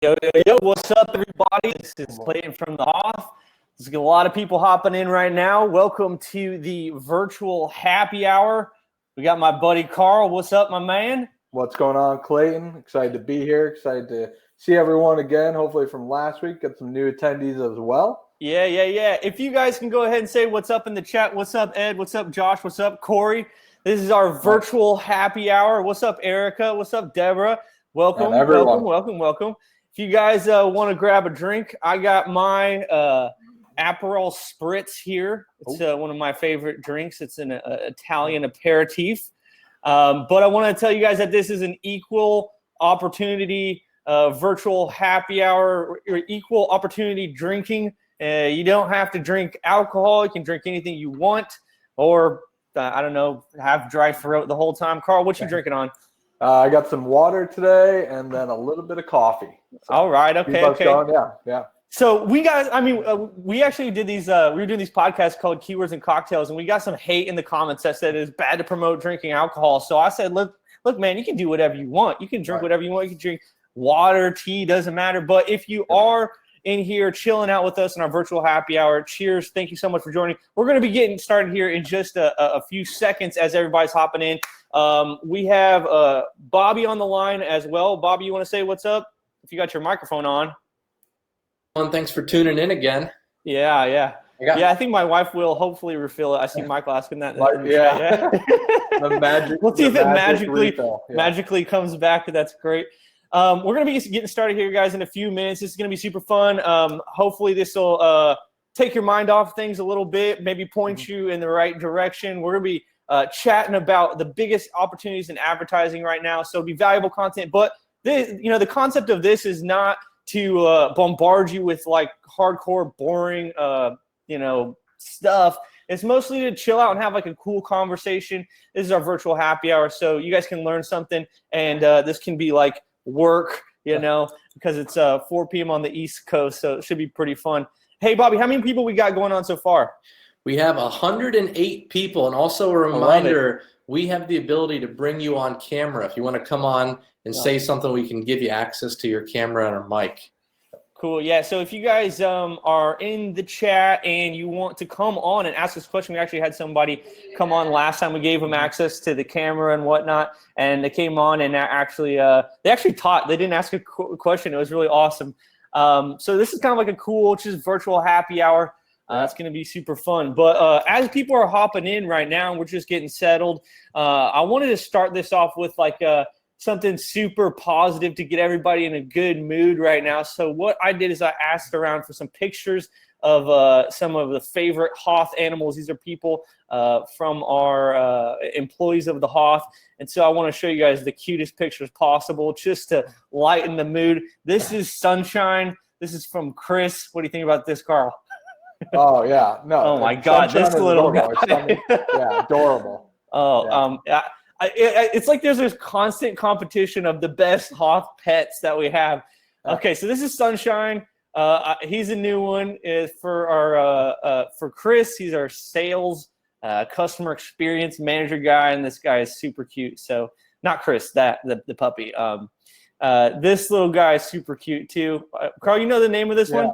Yo, yo, yo, what's up, everybody? This is Clayton from the HOTH. There's a lot of people hopping in right now. Welcome to the virtual happy hour. We got my buddy Carl. What's up, my man? What's going on, Clayton? Excited to be here. Excited to see everyone again, hopefully from last week. Got some new attendees as well. Yeah. If you guys can go ahead and say what's up in the chat. What's up, Ed? What's up, Josh? What's up, Corey? This is our virtual happy hour. What's up, Erica? What's up, Deborah? Welcome. If you guys want to grab a drink, I got my Aperol Spritz here. It's one of my favorite drinks. It's an Italian aperitif. But I want to tell you guys that this is an equal opportunity virtual happy hour, or equal opportunity drinking. You don't have to drink alcohol. You can drink anything you want, or I don't know, have dry throat the whole time. Carl, what you drinking on? I got some water today and then a little bit of coffee. So all right. Okay. Going. Yeah. So we actually did these, we were doing these podcasts called Keywords and Cocktails, and we got some hate in the comments that said it's bad to promote drinking alcohol. So I said, look, man, you can do whatever you want. You can drink whatever you want. You can drink water, tea, doesn't matter. But if you are in here chilling out with us in our virtual happy hour, cheers. Thank you so much for joining. We're going to be getting started here in just a few seconds as everybody's hopping in. We have Bobby on the line as well. Bobby, you want to say what's up? If you got your microphone on. Thanks for tuning in again. Yeah. I think my wife will hopefully refill it. I see Michael asking that. The magic. We'll see if it magically comes back. That's great. We're going to be getting started here, guys, in a few minutes. This is going to be super fun. Hopefully this will take your mind off things a little bit, maybe point you in the right direction. We're going to be chatting about the biggest opportunities in advertising right now. So it'll be valuable content. But the concept of this is not to bombard you with like hardcore, boring, stuff. It's mostly to chill out and have like a cool conversation. This is our virtual happy hour, so you guys can learn something, and this can be like work, because it's 4 p.m. on the East Coast, so it should be pretty fun. Hey, Bobby, how many people we got going on so far? We have 108 people, and also a reminder, we have the ability to bring you on camera. If you want to come on and say something, we can give you access to your camera and our mic. Cool. Yeah. So if you guys are in the chat and you want to come on and ask us a question, we actually had somebody come on last time. We gave them access to the camera and whatnot, and they came on and they actually taught. They didn't ask a question. It was really awesome. So this is kind of like a cool, just virtual happy hour. It's going to be super fun. But as people are hopping in right now, and we're just getting settled, I wanted to start this off with like something super positive to get everybody in a good mood right now. So what I did is I asked around for some pictures of some of the favorite HOTH animals. These are people from our employees of the HOTH. And so I want to show you guys the cutest pictures possible just to lighten the mood. This is Sunshine. This is from Chris. What do you think about this, Carl? Oh, yeah. No. Oh, my God. This little guy. Yeah, adorable. It's like there's this constant competition of the best HOTH pets that we have. Okay, so this is Sunshine. He's a new one. For Chris, he's our sales customer experience manager guy, and this guy is super cute. So not Chris, the puppy. This little guy is super cute too. Carl, you know the name of this one?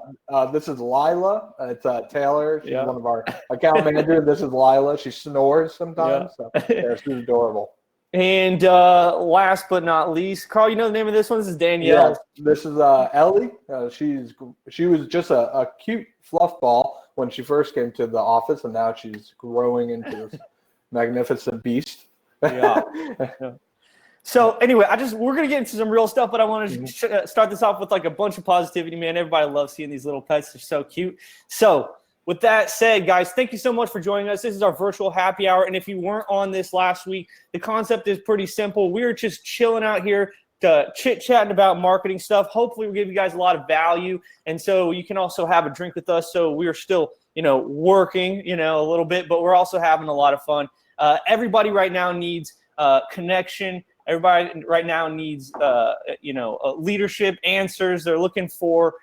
This is Lila. It's Taylor. She's one of our account managers. This is Lila. She snores sometimes. So she's adorable. And last but not least, Carl, you know the name of this one? This is Danielle. Yes, this is Ellie. She was just a cute fluff ball when she first came to the office, and now she's growing into this magnificent beast. Yeah. So anyway, we're gonna get into some real stuff, but I want to start this off with like a bunch of positivity, man. Everybody loves seeing these little pets; they're so cute. So with that said, guys, thank you so much for joining us. This is our virtual happy hour, and if you weren't on this last week, the concept is pretty simple. We're just chilling out here, chit-chatting about marketing stuff. Hopefully, we'll give you guys a lot of value, and so you can also have a drink with us. So we're still, working, a little bit, but we're also having a lot of fun. Everybody right now needs connection. Everybody right now needs, leadership answers. They're looking for,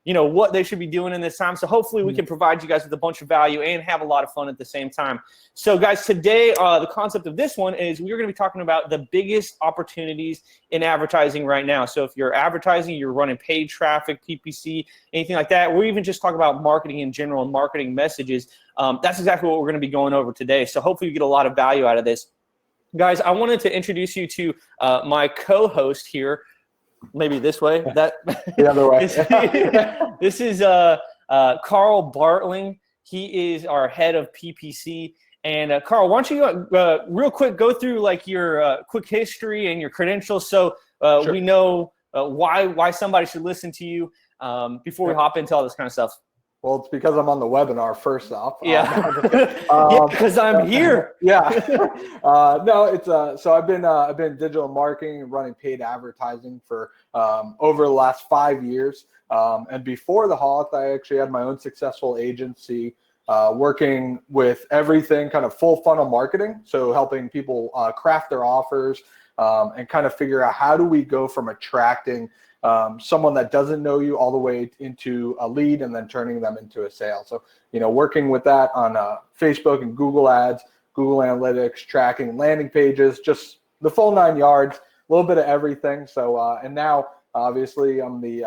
what they should be doing in this time. So hopefully we can provide you guys with a bunch of value and have a lot of fun at the same time. So guys, today the concept of this one is we're going to be talking about the biggest opportunities in advertising right now. So if you're advertising, you're running paid traffic, PPC, anything like that, we're even just talking about marketing in general and marketing messages. That's exactly what we're going to be going over today. So hopefully you get a lot of value out of this. Guys, I wanted to introduce you to my co-host here. Maybe this way. That the other way. This is Carl Bartling. He is our head of PPC. And Carl, why don't you real quick go through like your quick history and your credentials, so Sure. we know why somebody should listen to you before we hop into all this kind of stuff. Well, it's because I'm on the webinar first off. Yeah, because I'm here. Yeah. No, it's so I've been digital marketing and running paid advertising for over the last 5 years. And before the HOTH, I actually had my own successful agency working with everything kind of full funnel marketing. So helping people craft their offers and kind of figure out how do we go from attracting someone that doesn't know you all the way into a lead and then turning them into a sale. So, working with that on Facebook and Google ads, Google Analytics, tracking landing pages, just the full 9 yards, a little bit of everything. So, and now obviously I'm the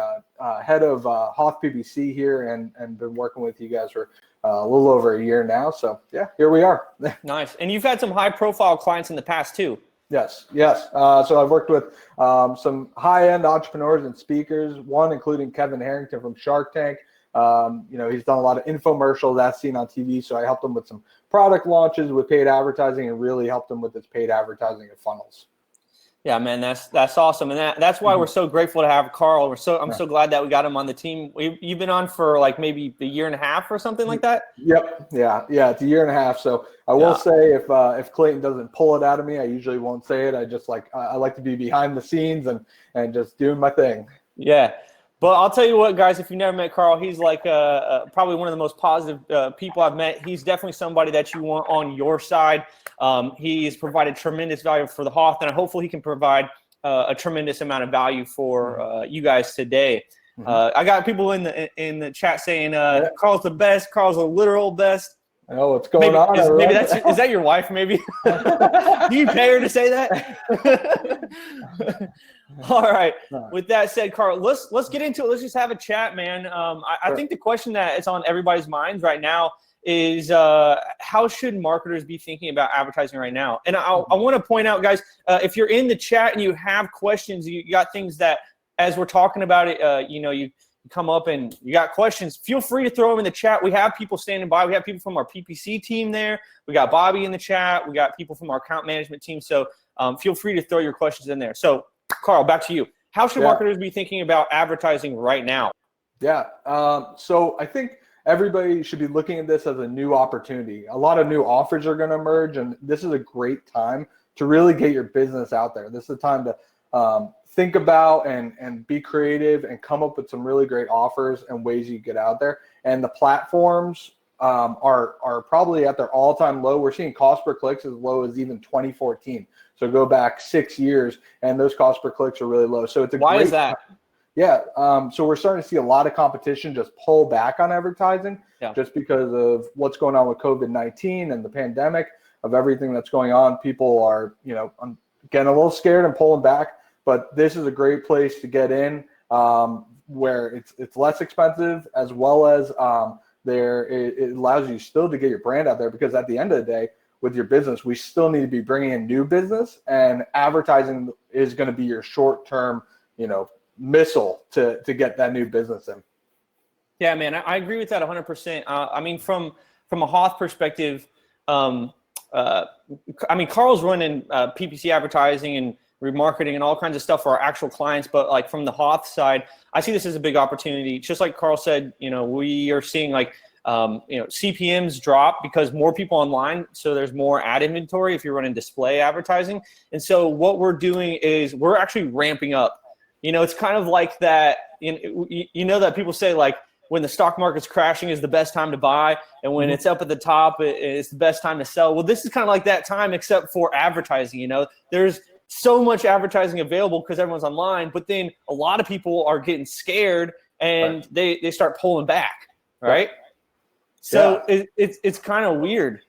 head of HOTH PPC here and been working with you guys for a little over a year now. So yeah, here we are. Nice. And you've had some high profile clients in the past too. Yes. So I've worked with some high-end entrepreneurs and speakers, one including Kevin Harrington from Shark Tank. He's done a lot of infomercials that's seen on TV. So I helped him with some product launches with paid advertising and really helped him with his paid advertising and funnels. Yeah, man, that's awesome, and that's why we're so grateful to have Carl. I'm so glad that we got him on the team. You've been on for like maybe a year and a half or something like that. Yep. Yeah. It's a year and a half. So I will say if Clayton doesn't pull it out of me, I usually won't say it. I just I like to be behind the scenes and just doing my thing. Yeah. But I'll tell you what, guys, if you've never met Carl, he's like probably one of the most positive people I've met. He's definitely somebody that you want on your side. He's provided tremendous value for the HOTH, and hopefully he can provide a tremendous amount of value for you guys today. I got people in the chat saying Carl's the best. Carl's the literal best. Oh, what's going on? Is that your wife? Maybe. Do you pay her to say that? All right. With that said, Carl, let's get into it. Let's just have a chat, man. I think the question that is on everybody's minds right now is how should marketers be thinking about advertising right now? And I want to point out, guys, if you're in the chat and you have questions, you got things that, as we're talking about it, you come up and you got questions, feel free to throw them in the chat. We have people standing by. We have people from our PPC team there. We got Bobby in the chat. We got people from our account management team. So feel free to throw your questions in there. So Carl, back to you. How should marketers be thinking about advertising right now? Yeah. So I think everybody should be looking at this as a new opportunity. A lot of new offers are going to emerge, and this is a great time to really get your business out there. This is the time to think about and be creative and come up with some really great offers and ways you get out there. And the platforms are probably at their all-time low. We're seeing cost per clicks as low as even 2014. So go back 6 years, and those cost per clicks are really low. So it's a Why is that? Yeah. So we're starting to see a lot of competition just pull back on advertising just because of what's going on with COVID-19 and the pandemic, of everything that's going on. People are, getting a little scared and pulling back, but this is a great place to get in where it's less expensive, as well as it allows you still to get your brand out there, because at the end of the day, with your business, we still need to be bringing in new business, and advertising is going to be your short-term, missile to get that new business in. Yeah, man, I agree with that 100%. I mean, from a HOTH perspective, Carl's running PPC advertising and remarketing and all kinds of stuff for our actual clients. But like from the HOTH side, I see this as a big opportunity. Just like Carl said, we are seeing CPMs drop because more people online. So there's more ad inventory if you're running display advertising. And so what we're doing is we're actually ramping up. It's kind of like that, that people say like when the stock market's crashing is the best time to buy. And when it's up at the top, it's the best time to sell. Well, this is kind of like that time, except for advertising. There's so much advertising available because everyone's online, but then a lot of people are getting scared and they start pulling back, right? So it's kind of weird.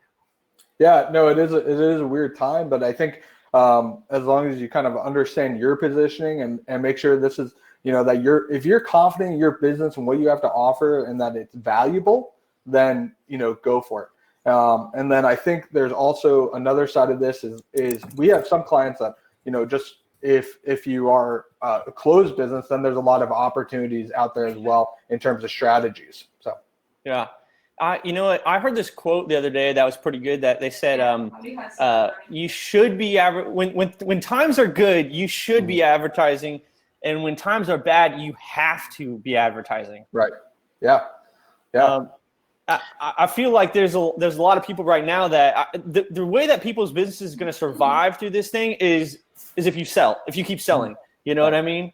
Yeah, no, it is a weird time, but I think as long as you kind of understand your positioning and make sure this is, that if you're confident in your business and what you have to offer and that it's valuable, then, go for it. And then I think there's also another side of this is we have some clients that, just if you are a closed business, then there's a lot of opportunities out there as well in terms of strategies. So, yeah. You know what? I heard this quote the other day that was pretty good. That they said, "You should be when times are good, you should be advertising, and when times are bad, you have to be advertising." Right. Yeah. Yeah. I feel like there's a lot of people right now that the way that people's business is going to survive through this thing is if you keep selling. You know what I mean?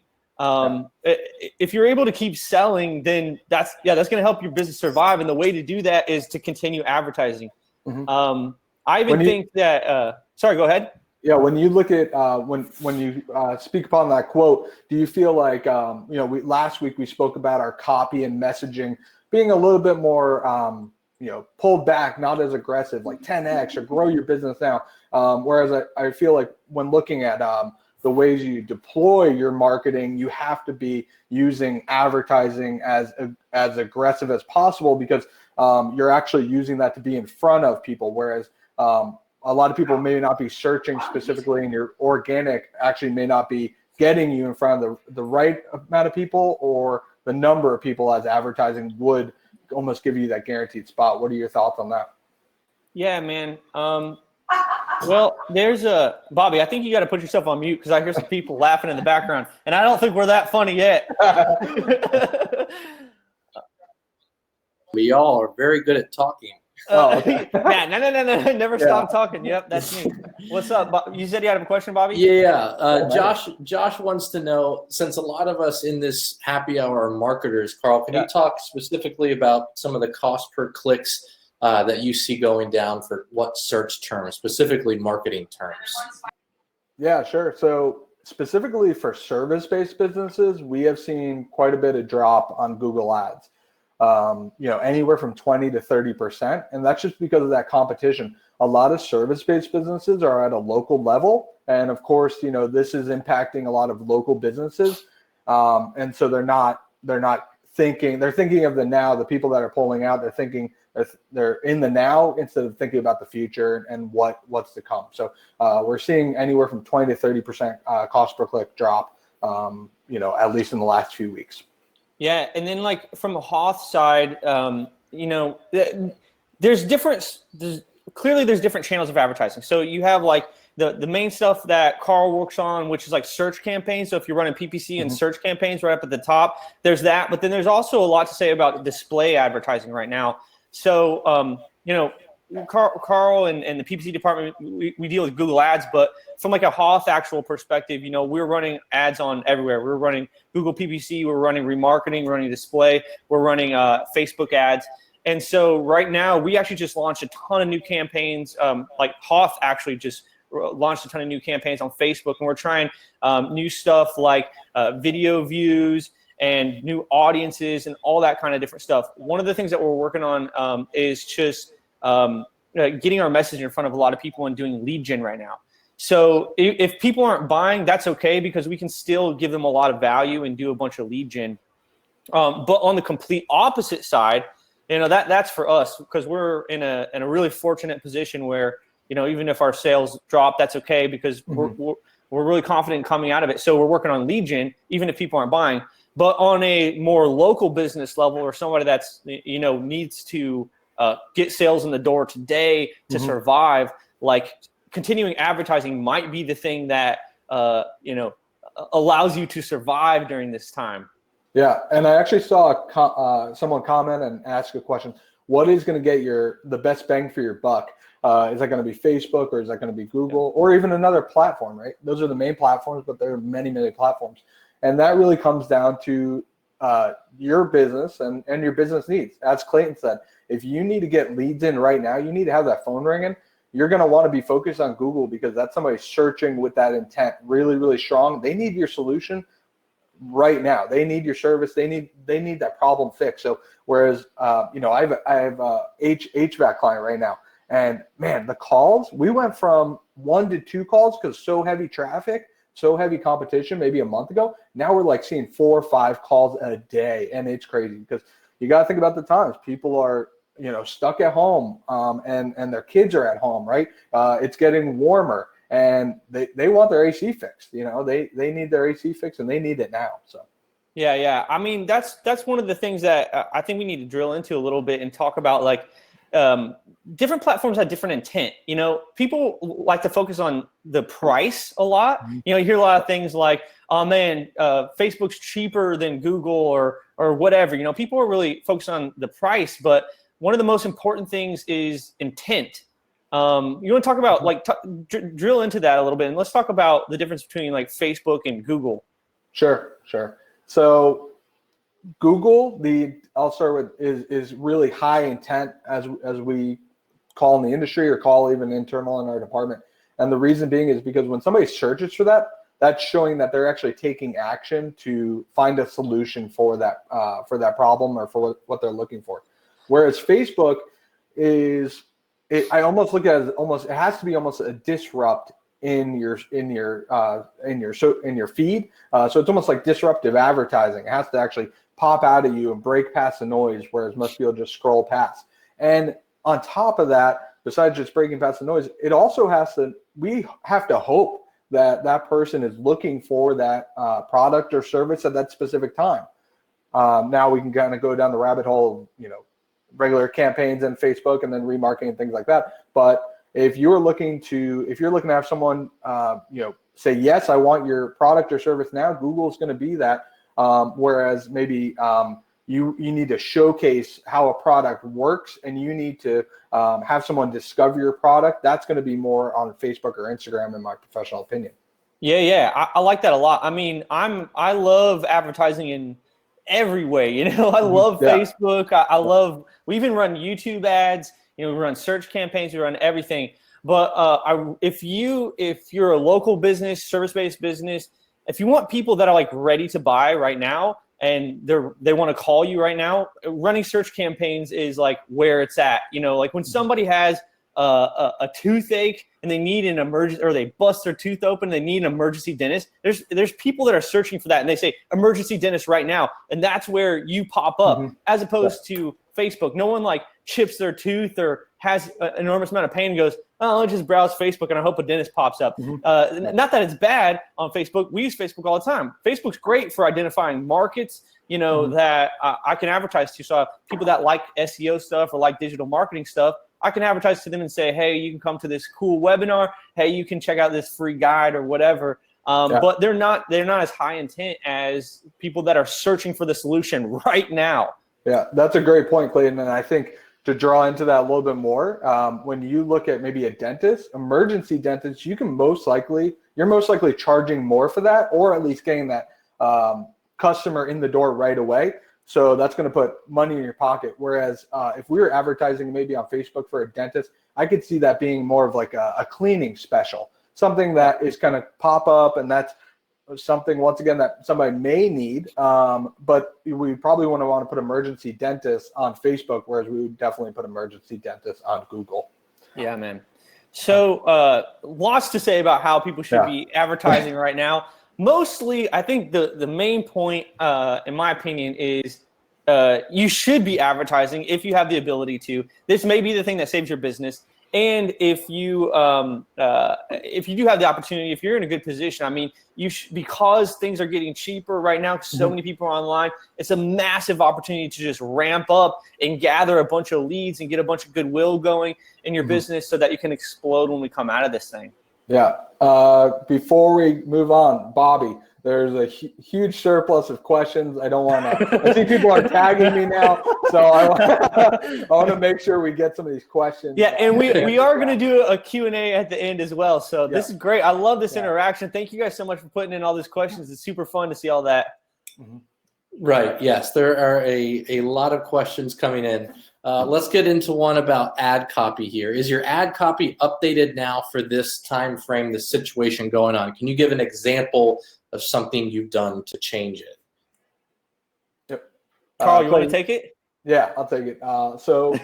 If you're able to keep selling, then that's going to help your business survive. And the way to do that is to continue advertising. I even think that, sorry, go ahead. Yeah. When you look at, when you speak upon that quote, do you feel like, last week we spoke about our copy and messaging being a little bit more, pulled back, not as aggressive, like 10X or grow your business now. Whereas I feel like when looking at, the ways you deploy your marketing, you have to be using advertising as aggressive as possible because you're actually using that to be in front of people. Whereas a lot of people may not be searching specifically, and your organic actually may not be getting you in front of the right amount of people or the number of people as advertising would almost give you that guaranteed spot. What are your thoughts on that? Yeah, man. Well, there's Bobby, I think you got to put yourself on mute because I hear some people laughing in the background, and I don't think we're that funny yet. We all are very good at talking. Okay. Man, no. Never stop talking. Yep, that's me. What's up? You said you had a question, Bobby? Yeah. Josh wants to know, since a lot of us in this happy hour are marketers, Carl, can you talk specifically about some of the cost per clicks that you see going down for what search terms, specifically marketing terms? Yeah, sure. So specifically for service-based businesses, we have seen quite a bit of drop on Google Ads. Anywhere from 20 to 30%. And that's just because of that competition. A lot of service-based businesses are at a local level. And of course, this is impacting a lot of local businesses. And so they're thinking of the now. The people that are pulling out, they're in the now instead of thinking about the future and what's to come. So we're seeing anywhere from 20 to 30% cost per click drop, at least in the last few weeks. Yeah, and then like from a HOTH side, there's different channels of advertising. So you have like the main stuff that Carl works on, which is like search campaigns. So if you're running PPC and search campaigns right up at the top, there's that. But then there's also a lot to say about display advertising right now. So, Carl and the PPC department, we deal with Google Ads, but from like a HOTH actual perspective, we're running ads on everywhere. We're running Google PPC, we're running remarketing, we're running display, we're running Facebook ads. And so right now we actually just launched a ton of new campaigns. Like HOTH actually just launched a ton of new campaigns on Facebook, and we're trying new stuff like video views and new audiences and all that kind of different stuff. One of the things that we're working on is just getting our message in front of a lot of people and doing lead gen right now. So if people aren't buying, that's okay because we can still give them a lot of value and do a bunch of lead gen. But on the complete opposite side, that's for us because we're in a really fortunate position where, even if our sales drop, that's okay because we're really confident coming out of it. So we're working on lead gen, even if people aren't buying. But on a more local business level or somebody that's, needs to get sales in the door today to survive, like continuing advertising might be the thing that, allows you to survive during this time. Yeah. And I actually saw someone comment and ask a question. What is going to get the best bang for your buck? Is that going to be Facebook or is that going to be Google or even another platform, right? Those are the main platforms, but there are many, many platforms. And that really comes down to your business and your business needs. As Clayton said, if you need to get leads in right now, you need to have that phone ringing. You're going to want to be focused on Google because that's somebody searching with that intent really, really strong. They need your solution right now. They need your service. They need that problem fixed. So whereas I have a HVAC client right now, and man, the calls, we went from 1 to 2 calls because so heavy traffic, so heavy competition maybe a month ago. Now we're like seeing 4 or 5 calls a day, and it's crazy because you got to think about the times. People are stuck at home, and their kids are at home, right? It's getting warmer, and they want their AC fixed. They need their AC fixed, and they need it now. So. Yeah. I mean, that's one of the things that I think we need to drill into a little bit and talk about, like, different platforms have different intent. People like to focus on the price a lot. You hear a lot of things like, oh man, Facebook's cheaper than Google or whatever. People are really focused on the price, but one of the most important things is intent. You want to talk about drill into that a little bit, and let's talk about the difference between like Facebook and Google. Sure. So Google, I'll start with is really high intent, as we call in the industry or call even internal in our department. And the reason being is because when somebody searches for that, that's showing that they're actually taking action to find a solution for that problem or for what they're looking for. Whereas Facebook I almost look at it as it has to be almost a disrupt in your feed. So it's almost like disruptive advertising. It has to actually pop out at you and break past the noise, whereas most people just scroll past. And on top of that, besides just breaking past the noise, it also we have to hope that person is looking for that product or service at that specific time. Now we can kind of go down the rabbit hole of, regular campaigns and Facebook and then remarketing and things like that. But if you're looking to have someone, say, yes, I want your product or service now, Google is going to be that. Whereas maybe you need to showcase how a product works, and you need to have someone discover your product. That's going to be more on Facebook or Instagram, in my professional opinion. Yeah. I like that a lot. I mean, I love advertising in every way. I love Facebook. I love. We even run YouTube ads. We run search campaigns. We run everything. But if you're a local business, service-based business, if you want people that are like ready to buy right now and they want to call you right now, running search campaigns is like where it's at. Like when somebody has a toothache and they need an emergency, or they bust their tooth open, they need an emergency dentist. There's people that are searching for that, and they say emergency dentist right now, and that's where you pop up, as opposed to Facebook. No one like chips their tooth or has an enormous amount of pain and goes, oh, I'll just browse Facebook and I hope a dentist pops up. Not that it's bad on Facebook. We use Facebook all the time. Facebook's great for identifying markets, that I can advertise to. So people that like SEO stuff or like digital marketing stuff, I can advertise to them and say, hey, you can come to this cool webinar. Hey, you can check out this free guide or whatever. But they're not as high intent as people that are searching for the solution right now. Yeah, that's a great point, Clayton. And I think to draw into that a little bit more, when you look at maybe a dentist, emergency dentist, you're most likely charging more for that, or at least getting that customer in the door right away. So that's going to put money in your pocket. Whereas if we were advertising maybe on Facebook for a dentist, I could see that being more of like a cleaning special, something that is kind of pop up, and that's something, once again, that somebody may need, but we probably wouldn't want to put emergency dentist on Facebook, whereas we would definitely put emergency dentist on Google. Yeah, man. So lots to say about how people should be advertising right now. Mostly, I think the main point, in my opinion, is you should be advertising if you have the ability to. This may be the thing that saves your business. And if you do have the opportunity, if you're in a good position, I mean, because things are getting cheaper right now, so many people are online, it's a massive opportunity to just ramp up and gather a bunch of leads and get a bunch of goodwill going in your business so that you can explode when we come out of this thing. Yeah. Before we move on, Bobby, there's a huge surplus of questions. I don't want to. I see people are tagging me now, so I want to make sure we get some of these questions. Yeah, and we are going to do a Q&A at the end as well. So this is great. I love this interaction. Thank you guys so much for putting in all these questions. It's super fun to see all that. Right. Yes, there are a lot of questions coming in. Let's get into one about ad copy here. Is your ad copy updated now for this time frame, this situation going on? Can you give an example of something you've done to change it. Yep. Carl, you want to take it? Yeah, I'll take it. So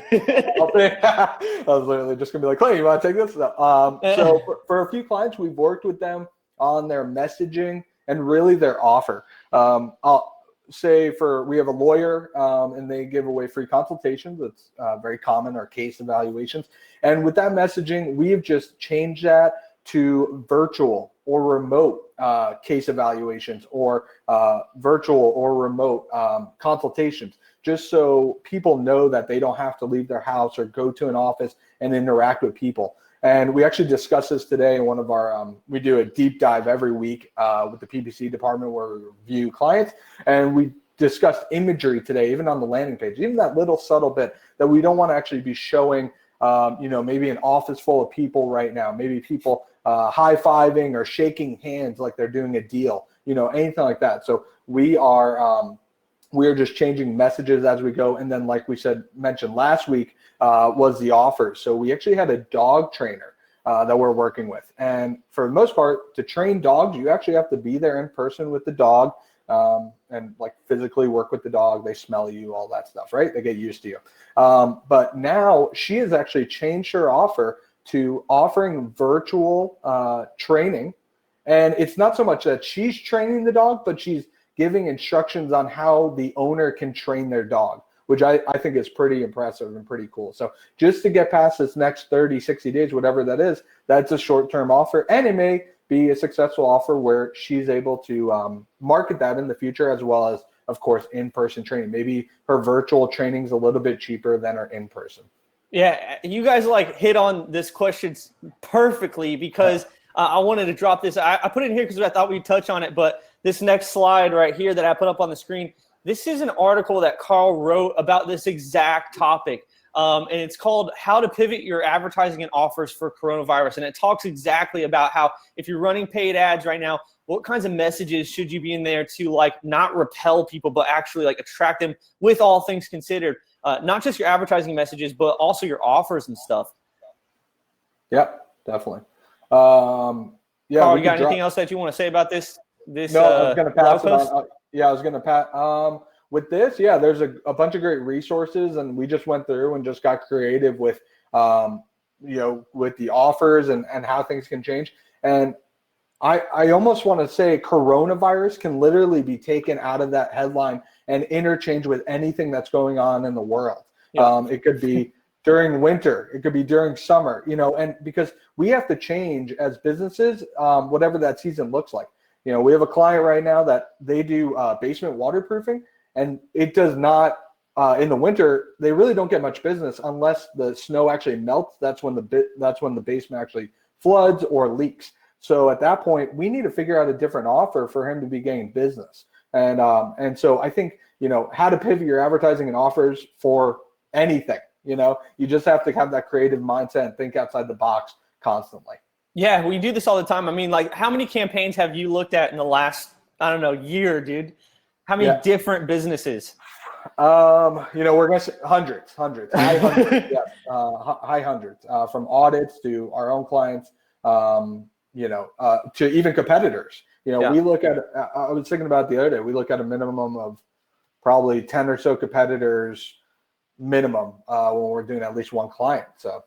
I'll take, I was literally just gonna be like, Clay, you want to take this? No. So for a few clients, we've worked with them on their messaging and really their offer. I'll say we have a lawyer and they give away free consultations. It's very common, or case evaluations. And with that messaging, we have just changed that to virtual or remote case evaluations, or virtual or remote consultations, just so people know that they don't have to leave their house or go to an office and interact with people. And we actually discussed this today in one of our, we do a deep dive every week with the PPC department where we review clients. And we discussed imagery today, even on the landing page, even that little subtle bit that we don't want to actually be showing, maybe an office full of people right now, maybe people high-fiving or shaking hands like they're doing a deal, anything like that. So we are just changing messages as we go. And then, like we mentioned last week, was the offers. So we actually had a dog trainer that we're working with. And for the most part, to train dogs, you actually have to be there in person with the dog and like physically work with the dog. They smell you, all that stuff, right? They get used to you. But now she has actually changed her offer to offering virtual training. And it's not so much that she's training the dog, but she's giving instructions on how the owner can train their dog, which I think is pretty impressive and pretty cool. So just to get past this next 30, 60 days, whatever that is, that's a short-term offer. And it may be a successful offer where she's able to market that in the future, as well as, of course, in-person training. Maybe her virtual training is a little bit cheaper than her in-person. Yeah, you guys hit on this question perfectly, because I wanted to drop this. I put it in here because I thought we'd touch on it, but this next slide right here that I put up on the screen, this is an article that Carl wrote about this exact topic. And it's called How to Pivot Your Advertising and Offers for Coronavirus. And it talks exactly about how, if you're running paid ads right now, what kinds of messages should you be in there to not repel people, but actually attract them, with all things considered. Not just your advertising messages, but also your offers and stuff. Yep, definitely. Carl, you got anything else that you want to say about this? No, I was going to pass it on. I was going to pass. With this, there's a bunch of great resources, and we just went through and just got creative with, with the offers and how things can change. And I almost want to say coronavirus can literally be taken out of that headline and interchange with anything that's going on in the world. Yeah. It could be during winter, it could be during summer, and because we have to change as businesses, whatever that season looks like. We have a client right now that they do basement waterproofing, and it does not, in the winter, they really don't get much business unless the snow actually melts. That's when the basement actually floods or leaks. So at that point, we need to figure out a different offer for him to be getting business. And so I think, how to pivot your advertising and offers for anything. You just have to have that creative mindset and think outside the box constantly. Yeah, we do this all the time. I mean, how many campaigns have you looked at in the last, year, dude? How many different businesses? We're going to say hundreds, high hundreds, high hundreds, from audits to our own clients, to even competitors. We look at, I was thinking about it the other day, we look at a minimum of probably 10 or so competitors minimum when we're doing at least one client. So,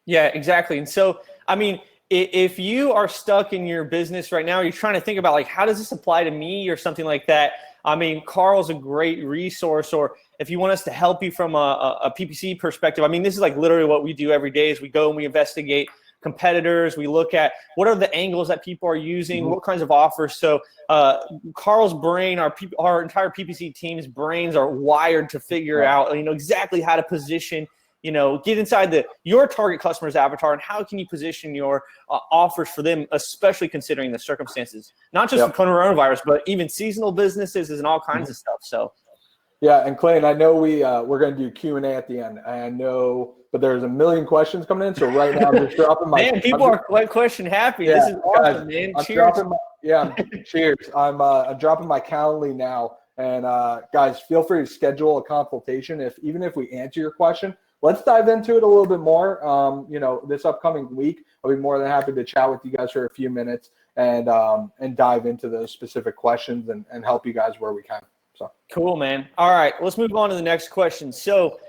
yeah, exactly. And so, I mean, if you are stuck in your business right now, you're trying to think about how does this apply to me or something like that. I mean, Carl's a great resource. Or if you want us to help you from a PPC perspective, I mean, this is literally what we do every day is we go and we investigate competitors. We look at what are the angles that people are using, what kinds of offers. So Carl's brain, our entire PPC team's brains are wired to figure out, exactly how to position, get inside your target customer's avatar and how can you position your offers for them, especially considering the circumstances, not just the coronavirus, but even seasonal businesses and all kinds of stuff. So. Yeah, and Clayton, I know we're going to do Q&A at the end. I know, but there's a million questions coming in. So right now I'm just dropping my. Man, people are question happy. Yeah, this is awesome, man. Cheers. Cheers. I'm dropping my Calendly now, and guys, feel free to schedule a consultation. Even if we answer your question, let's dive into it a little bit more. This upcoming week, I'll be more than happy to chat with you guys for a few minutes and dive into those specific questions and help you guys where we can. So cool, man. All right, let's move on to the next question. So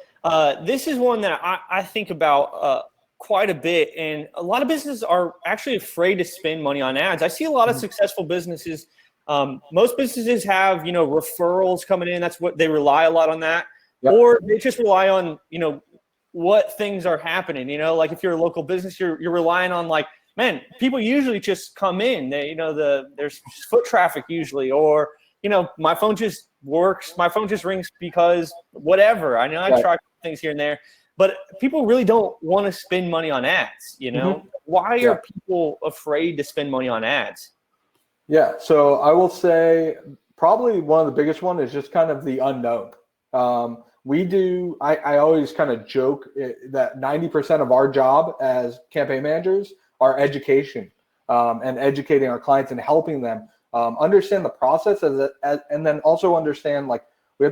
this is one that I think about quite a bit, and a lot of businesses are actually afraid to spend money on ads. I see a lot of successful businesses. Most businesses have, referrals coming in. That's what they rely a lot on that. Yep. Or they just rely on, what things are happening. Like if you're a local business, you're relying on like, man, people usually just come in. They, there's foot traffic usually, or, my phone just works. My phone just rings because whatever. I know I try things here and there, but people really don't want to spend money on ads. Why are people afraid to spend money on ads? Yeah, so I will say probably one of the biggest one is just kind of the unknown. I always kind of joke that 90% of our job as campaign managers are education and educating our clients and helping them understand the process and then also understand, like, we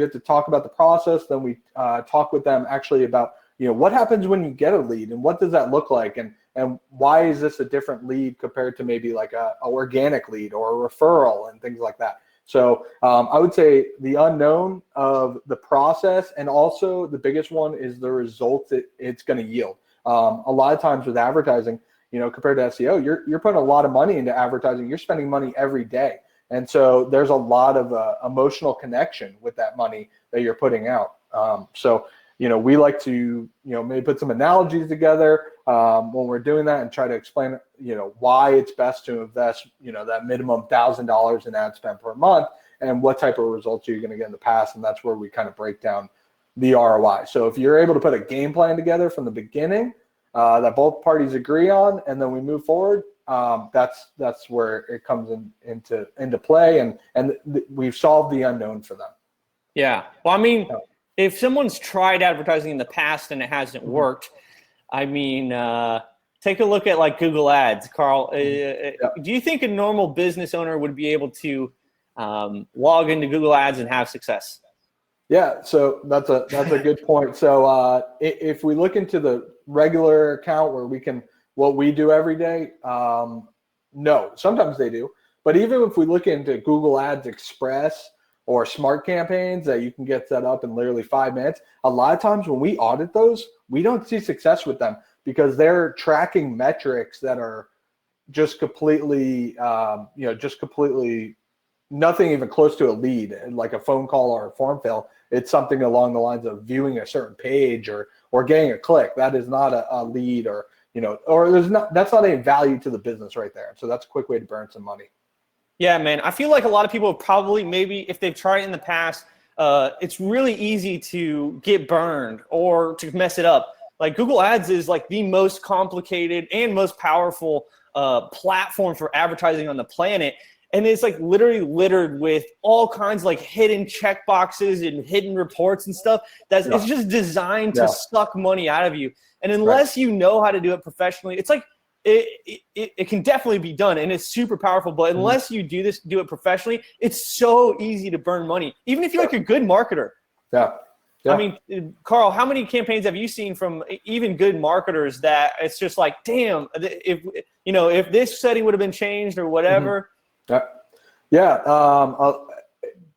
have to talk about the process. Then we talk with them actually about, what happens when you get a lead and what does that look like, and why is this a different lead compared to maybe like a organic lead or a referral and things like that. So I would say the unknown of the process, and also the biggest one is the results it's going to yield. A lot of times with advertising, compared to SEO, you're putting a lot of money into advertising. You're spending money every day. And so there's a lot of emotional connection with that money that you're putting out. So we like to, maybe put some analogies together when we're doing that and try to explain, why it's best to invest, that minimum $1,000 in ad spend per month and what type of results you're going to get in the past. And that's where we kind of break down the ROI. So if you're able to put a game plan together from the beginning that both parties agree on, and then we move forward, that's where it comes into play, and we've solved the unknown for them. Yeah. Well, I mean, if someone's tried advertising in the past and it hasn't worked, I mean, take a look at like Google Ads, Carl. Do you think a normal business owner would be able to log into Google Ads and have success? Yeah, so that's a good point. So if we look into the regular account where what we do every day, no, sometimes they do. But even if we look into Google Ads Express or smart campaigns that you can get set up in literally 5 minutes, a lot of times when we audit those, we don't see success with them because they're tracking metrics that are just completely, nothing even close to a lead, like a phone call or a form fill. It's something along the lines of viewing a certain page or getting a click. That is not a lead, or that's not a value to the business right there. So that's a quick way to burn some money. Yeah, man. I feel like a lot of people probably, maybe if they've tried it in the past, it's really easy to get burned or to mess it up. Like Google Ads is like the most complicated and most powerful platform for advertising on the planet. And it's like literally littered with all kinds of like hidden checkboxes and hidden reports and stuff. It's just designed to suck money out of you. And unless you know how to do it professionally, it's like it can definitely be done and it's super powerful. But unless you do it professionally, it's so easy to burn money. Even if you're like a good marketer. Yeah. I mean, Carl, how many campaigns have you seen from even good marketers that it's just like, damn, if this setting would have been changed or whatever.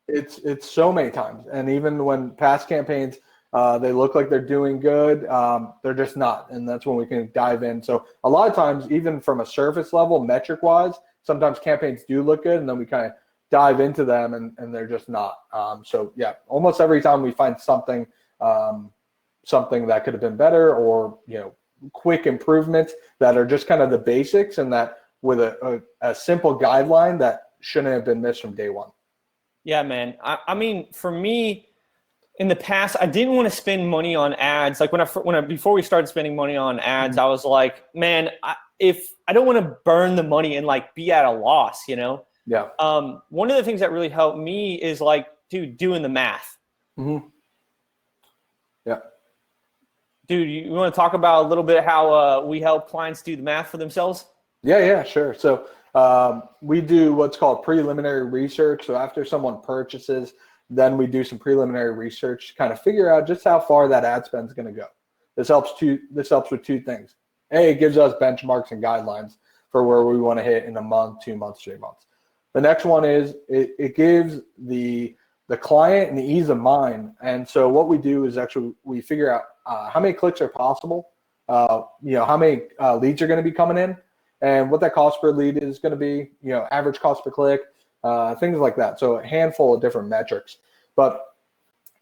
It's so many times, and even when past campaigns they look like they're doing good, they're just not, and that's when we can dive in. So a lot of times, even from a surface level, metric wise, sometimes campaigns do look good, and then we kind of dive into them, and they're just not. So yeah, almost every time we find something that could have been better, or quick improvements that are just kind of the basics, and that with a simple guideline that shouldn't have been missed from day one. Yeah, man. I mean, for me, in the past, I didn't want to spend money on ads. Like before we started spending money on ads, I was like, man, if I don't want to burn the money and like be at a loss, Yeah. One of the things that really helped me is like, dude, doing the math. Yeah. Dude, you want to talk about a little bit how we help clients do the math for themselves? Yeah, sure. So we do what's called preliminary research. So after someone purchases, then we do some preliminary research to kind of figure out just how far that ad spend is going to go. This helps with two things. A, it gives us benchmarks and guidelines for where we want to hit in a month, 2 months, 3 months. The next one is it gives the client an ease of mind. And so what we do is actually we figure out how many clicks are possible, how many leads are going to be coming in, and what that cost per lead is going to be, average cost per click, things like that. So a handful of different metrics. But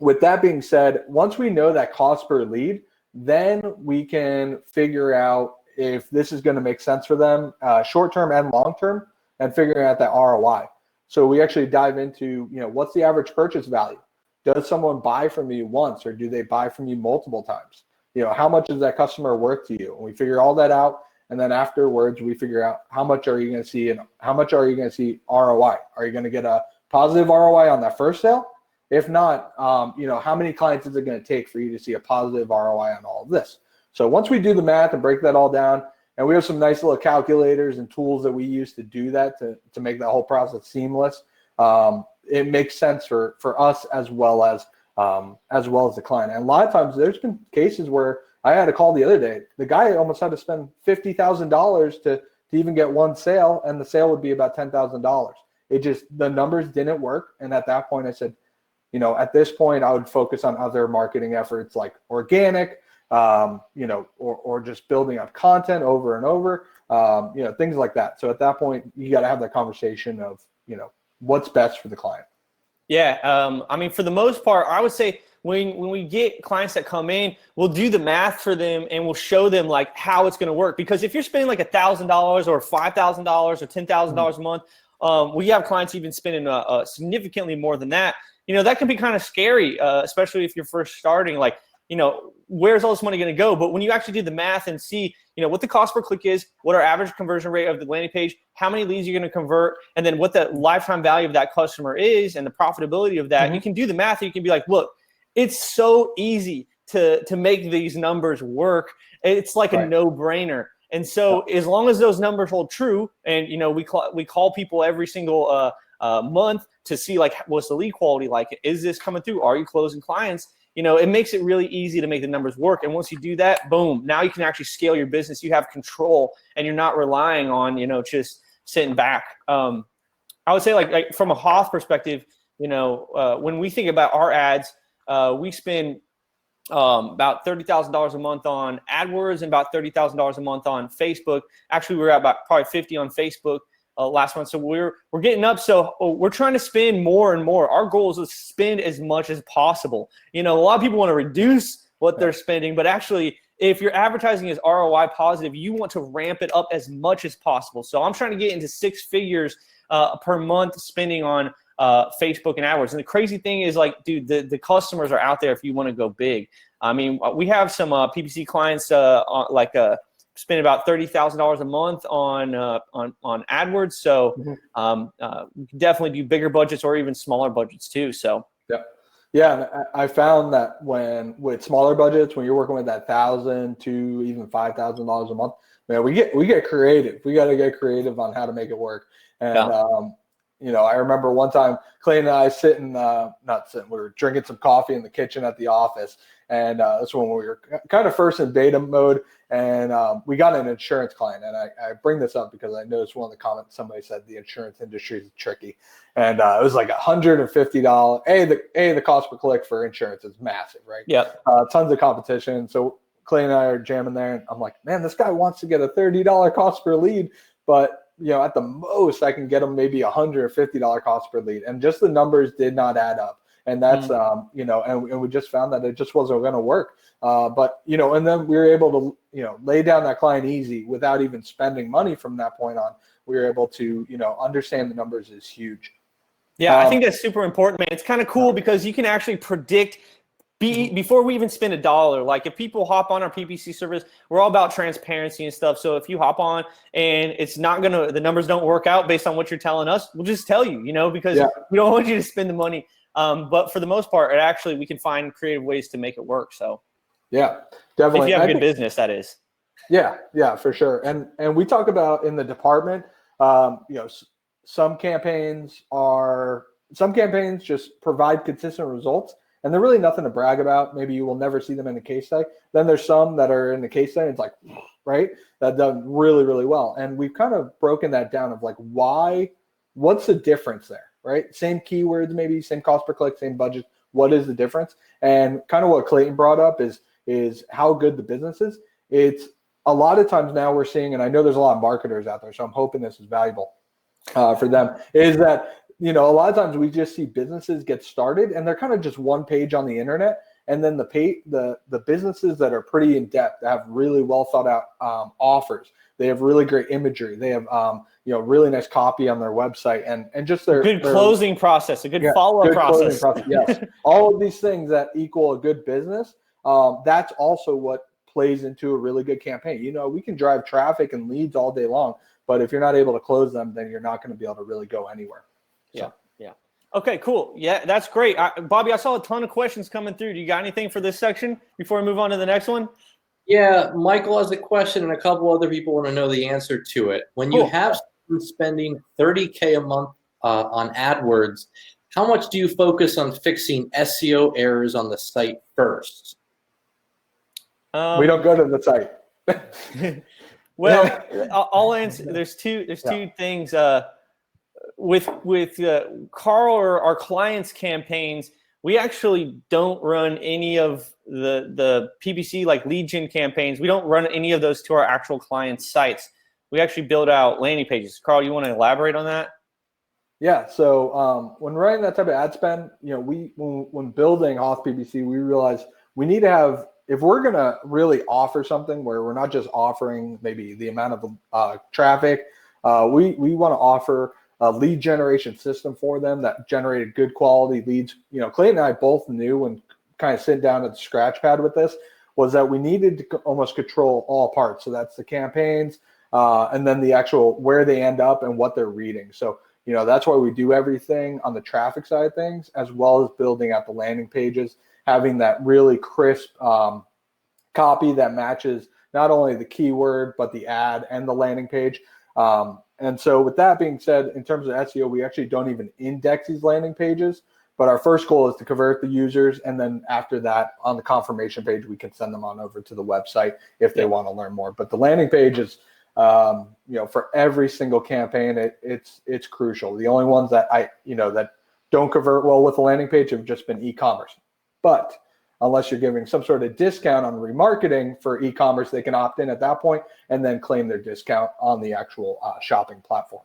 with that being said, once we know that cost per lead, then we can figure out if this is going to make sense for them short-term and long-term, and figuring out that ROI. So we actually dive into, what's the average purchase value? Does someone buy from you once, or do they buy from you multiple times? How much is that customer worth to you? And we figure all that out. And then afterwards, we figure out how much are you going to see and how much are you going to see ROI? Are you going to get a positive ROI on that first sale? If not, how many clients is it going to take for you to see a positive ROI on all of this? So once we do the math and break that all down, and we have some nice little calculators and tools that we use to do that, to make that whole process seamless, it makes sense for us as well as the client. And a lot of times there's been cases where I had a call the other day. The guy almost had to spend $50,000 to even get one sale, and the sale would be about $10,000. It just, the numbers didn't work. And at that point I said, at this point I would focus on other marketing efforts like organic, or just building up content over and over, things like that. So at that point you got to have that conversation of, what's best for the client. Yeah. For the most part, I would say when we get clients that come in, we'll do the math for them and we'll show them like how it's going to work. Because if you're spending like $1,000 or $5,000 or $10,000 a month, we have clients even spending significantly more than that. That can be kind of scary, especially if you're first starting, like, where's all this money going to go? But when you actually do the math and see, what the cost per click is, what our average conversion rate of the landing page, how many leads you're going to convert, and then what the lifetime value of that customer is and the profitability of that, you can do the math and you can be like, look, it's so easy to make these numbers work. It's like a no-brainer. And so as long as those numbers hold true, and, we call people every single month to see like, what's the lead quality like? Is this coming through? Are you closing clients? It makes it really easy to make the numbers work. And once you do that, boom, now you can actually scale your business. You have control and you're not relying on, just sitting back. I would say like from a HOTH perspective, when we think about our ads, we spend about $30,000 a month on AdWords and about $30,000 a month on Facebook. Actually, we're at about probably 50 on Facebook last month. So we're getting up. So we're trying to spend more and more. Our goal is to spend as much as possible. A lot of people want to reduce what they're spending, but actually, if your advertising is ROI positive, you want to ramp it up as much as possible. So I'm trying to get into 6 figures per month spending on Facebook and AdWords. And the crazy thing is, like, dude, the customers are out there if you want to go big. We have some PPC clients spend about $30,000 a month on AdWords. So we can definitely do bigger budgets or even smaller budgets too. So yeah. And I found that with smaller budgets, when you're working with that $1,000 to even $5,000 a month, man, we get creative. We got to get creative on how to make it work. And I remember one time Clay and I we were drinking some coffee in the kitchen at the office. And that's when we were kind of first in beta mode. And we got an insurance client. And I bring this up because I noticed one of the comments somebody said the insurance industry is tricky. And it was like $150. The cost per click for insurance is massive, right? Yeah. Tons of competition. So Clay and I are jamming there. And I'm like, man, this guy wants to get a $30 cost per lead. But, at the most, I can get him maybe $150 cost per lead. And just the numbers did not add up. And that's, and we just found that it just wasn't going to work. But, and then we were able to, lay down that client easy without even spending money from that point on. We were able to, understand the numbers is huge. Yeah, I think that's super important, man. It's kind of cool because you can actually predict before we even spend $1. Like if people hop on our PPC service, we're all about transparency and stuff. So if you hop on and it's not the numbers don't work out based on what you're telling us, we'll just tell you, because we don't want you to spend the money. But for the most part, we can find creative ways to make it work. So yeah, definitely. If you have a good business, that is. Yeah, for sure. And we talk about in the department, some campaigns just provide consistent results and they're really nothing to brag about. Maybe you will never see them in the case study. Then there's some that are in the case study. It's like, right? That done really, really well. And we've kind of broken that down of like, what's the difference there, right? Same keywords, maybe same cost per click, same budget. What is the difference? And kind of what Clayton brought up is how good the business is. It's a lot of times now we're seeing, and I know there's a lot of marketers out there, so I'm hoping this is valuable for them, is that, a lot of times we just see businesses get started and they're kind of just one page on the internet. And then the businesses that are pretty in depth, have really well thought out offers. They have really great imagery. They have really nice copy on their website and just their good closing process, a good follow-up process. Yes, all of these things that equal a good business. That's also what plays into a really good campaign. We can drive traffic and leads all day long, but if you're not able to close them, then you're not going to be able to really go anywhere. Yeah. Okay, cool. Yeah, that's great. Bobby, I saw a ton of questions coming through. Do you got anything for this section before we move on to the next one? Yeah, Michael has a question, and a couple other people want to know the answer to it. When you have someone spending $30K a month on AdWords, how much do you focus on fixing SEO errors on the site first? We don't go to the site. Well, I'll answer. There's two things. With Carl or our clients' campaigns, we actually don't run any of the PPC like lead gen campaigns. We don't run any of those to our actual clients' sites. We actually build out landing pages. Carl, you want to elaborate on that? Yeah. So when running that type of ad spend, when building HOTH PPC, we realized we need to have, if we're going to really offer something where we're not just offering maybe the amount of traffic, we want to offer a lead generation system for them that generated good quality leads. Clayton and I both knew when kind of sitting down at the scratch pad with this was that we needed to almost control all parts. So that's the campaigns and then the actual where they end up and what they're reading. So, that's why we do everything on the traffic side of things, as well as building out the landing pages, having that really crisp copy that matches not only the keyword, but the ad and the landing page. And so with that being said, in terms of SEO, we actually don't even index these landing pages, but our first goal is to convert the users. And then after that, on the confirmation page, we can send them on over to the website if they want to learn more. But the landing page is, for every single campaign, it's crucial. The only ones that that don't convert well with the landing page have just been e-commerce. But unless you're giving some sort of discount on remarketing for e-commerce, they can opt in at that point and then claim their discount on the actual shopping platform.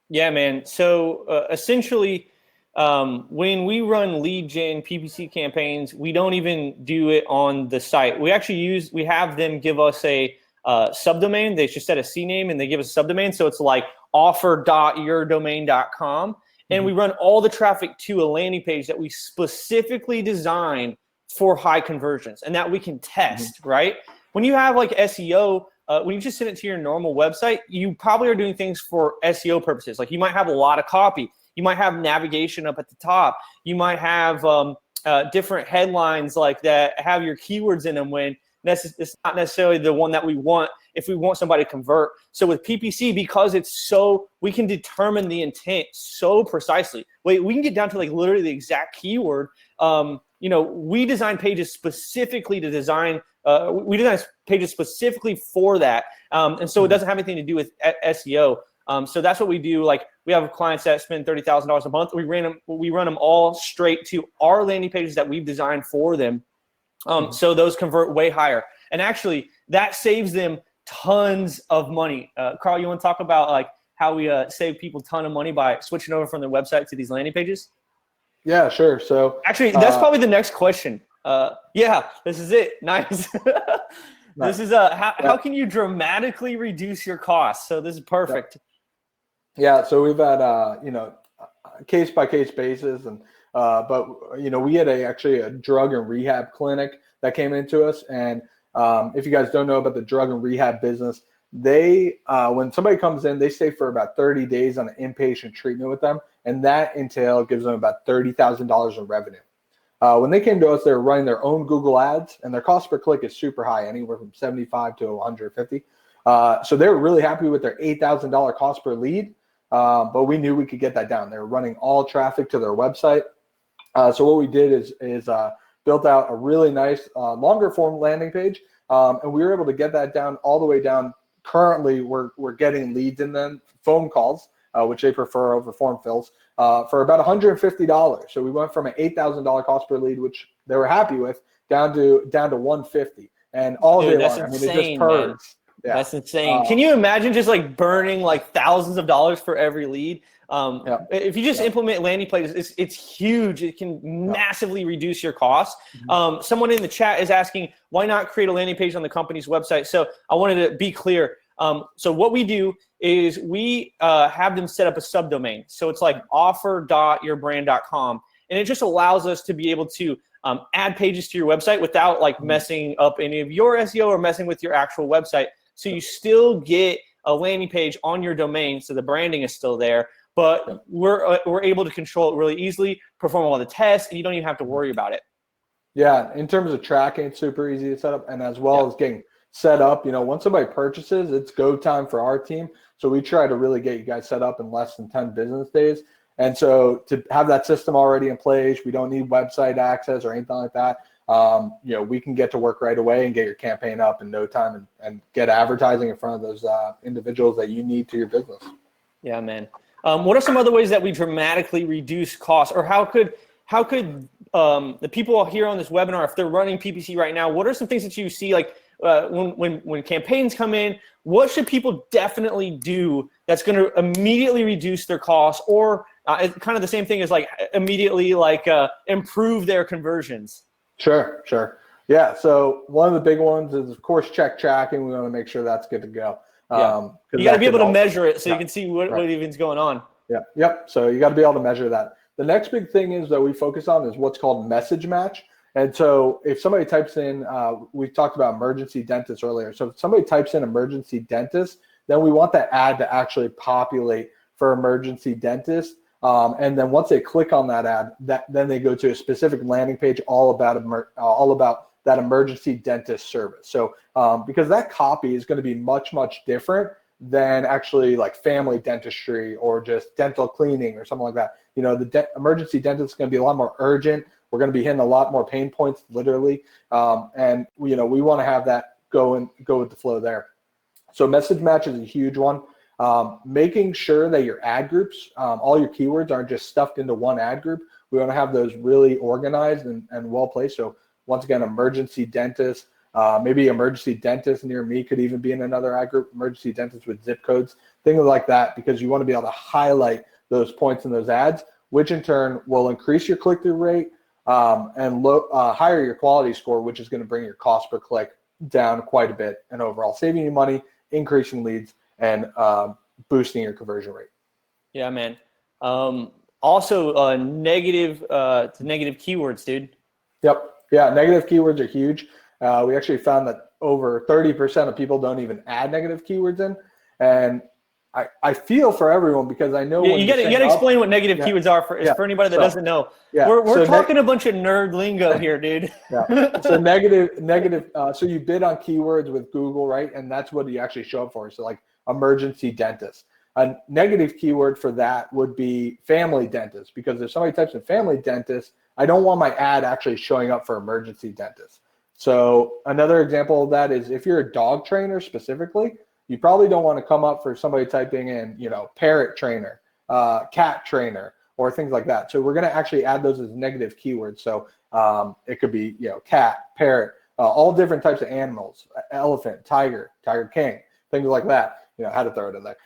Yeah, man. So essentially, when we run lead gen PPC campaigns, we don't even do it on the site. We have them give us a subdomain. They just set a CNAME and they give us a subdomain. So it's like offer.yourdomain.com. And we run all the traffic to a landing page that we specifically designed for high conversions and that we can test, right? When you have like SEO, when you just send it to your normal website, you probably are doing things for SEO purposes. Like you might have a lot of copy. You might have navigation up at the top. You might have different headlines like that have your keywords in them when it's not necessarily the one that we want if we want somebody to convert. So with PPC, because we can determine the intent so precisely. We can get down to like literally the exact keyword. We design pages specifically to design. We design pages specifically for that, and so it doesn't have anything to do with SEO. So that's what we do. Like we have clients that spend $30,000 a month. We run them all straight to our landing pages that we've designed for them. So those convert way higher, and actually that saves them tons of money. Carl, you want to talk about like how we save people a ton of money by switching over from their website to these landing pages? Yeah, sure. So actually, that's probably the next question. Yeah, this is it. Nice. This is how can you dramatically reduce your costs? So this is perfect. Yeah. So we've had case by case basis, and but we had actually a drug and rehab clinic that came into us, and if you guys don't know about the drug and rehab business, they when somebody comes in, they stay for about 30 days on an inpatient treatment with them, and that gives them about $30,000 in revenue. When they came to us, they were running their own Google ads, and their cost per click is super high, anywhere from 75 to 150. So they were really happy with their $8,000 cost per lead, but we knew we could get that down. They were running all traffic to their website. So what we did is built out a really nice longer form landing page. And we were able to get that down all the way down. Currently, we're getting leads in them, phone calls, which they prefer over form fills, for about $150. So we went from an $8,000 cost per lead, which they were happy with, down to $150. And all day long, I mean, it just purrs. Yeah. That's insane. Can you imagine just like burning like thousands of dollars for every lead? If you just implement landing pages, it's huge. It can massively reduce your costs. Someone in the chat is asking, why not create a landing page on the company's website? So I wanted to be clear. So what we do is we have them set up a subdomain. So it's like offer.yourbrand.com. And it just allows us to be able to add pages to your website without like messing up any of your SEO or messing with your actual website. So you still get a landing page on your domain. So the branding is still there. But we're able to control it really easily, perform all the tests, and you don't even have to worry about it. Yeah, in terms of tracking, it's super easy to set up, and as well as getting set up. Once somebody purchases, it's go time for our team. So we try to really get you guys set up in less than 10 business days. And so to have that system already in place, we don't need website access or anything like that. We can get to work right away and get your campaign up in no time and get advertising in front of those individuals that you need to your business. Yeah, man. What are some other ways that we dramatically reduce costs, or how could the people here on this webinar, if they're running PPC right now, what are some things that you see like when campaigns come in? What should people definitely do that's going to immediately reduce their costs, or it's kind of the same thing as like immediately like improve their conversions? Sure. Yeah. So one of the big ones is, of course, tracking. We want to make sure that's good to go. You got to be able to measure it so you can see what even's going on. Yep. So you got to be able to measure that. The next big thing is that we focus on is what's called message match. And so if somebody types in, we talked about emergency dentist earlier. So if somebody types in emergency dentist, then we want that ad to actually populate for emergency dentist. And then once they click on that ad, then they go to a specific landing page all about that emergency dentist service. So because that copy is going to be much, much different than actually like family dentistry or just dental cleaning or something like that. The emergency dentist is going to be a lot more urgent. We're going to be hitting a lot more pain points, literally. And we want to have that go with the flow there. So message match is a huge one. Making sure that your ad groups, all your keywords aren't just stuffed into one ad group. We want to have those really organized and well placed. So once again, emergency dentist, maybe emergency dentist near me could even be in another ad group, emergency dentist with zip codes, things like that, because you want to be able to highlight those points in those ads, which in turn will increase your click-through rate and higher your quality score, which is going to bring your cost per click down quite a bit, and overall saving you money, increasing leads, and boosting your conversion rate. Yeah, man. Also, negative keywords, dude. Yep. Yeah, negative keywords are huge. We actually found that over 30% of people don't even add negative keywords in. And I feel for everyone, because I know you got to explain what negative keywords are for anybody that doesn't know. Yeah. We're talking a bunch of nerd lingo here, dude. Yeah. So negative. So you bid on keywords with Google, right? And that's what you actually show up for. So like emergency dentist. A negative keyword for that would be family dentist, because if somebody types in family dentist, I don't want my ad actually showing up for emergency dentist. So another example of that is if you're a dog trainer specifically, you probably don't want to come up for somebody typing in, parrot trainer, cat trainer, or things like that. So we're going to actually add those as negative keywords. So it could be, cat, parrot, all different types of animals, elephant, tiger king, things like that. I had to throw it in there.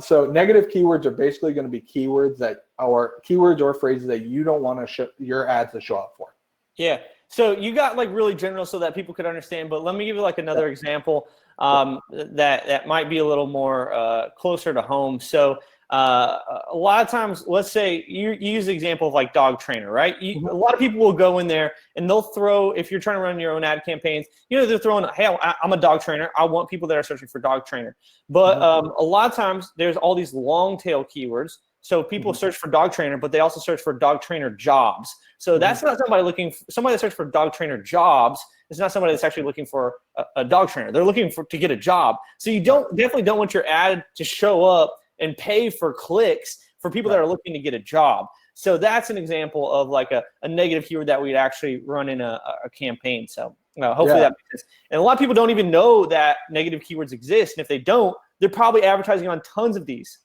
So negative keywords are basically going to be keywords or phrases that you don't want your ads to show up for. Yeah. So you got like really general so that people could understand, but let me give you like another example that might be a little more closer to home. So a lot of times, let's say you use the example of like dog trainer, right? A lot of people will go in there and they'll throw, if you're trying to run your own ad campaigns, they're throwing, hey, I'm a dog trainer. I want people that are searching for dog trainer. But a lot of times there's all these long tail keywords. So people search for dog trainer, but they also search for dog trainer jobs. So that's not somebody that searches for dog trainer jobs. It's not somebody that's actually looking for a dog trainer. They're looking to get a job. So you definitely don't want your ad to show up and pay for clicks for people that are looking to get a job. So that's an example of like a negative keyword that we'd actually run in a campaign. So hopefully that makes sense. And a lot of people don't even know that negative keywords exist. And if they don't, they're probably advertising on tons of these.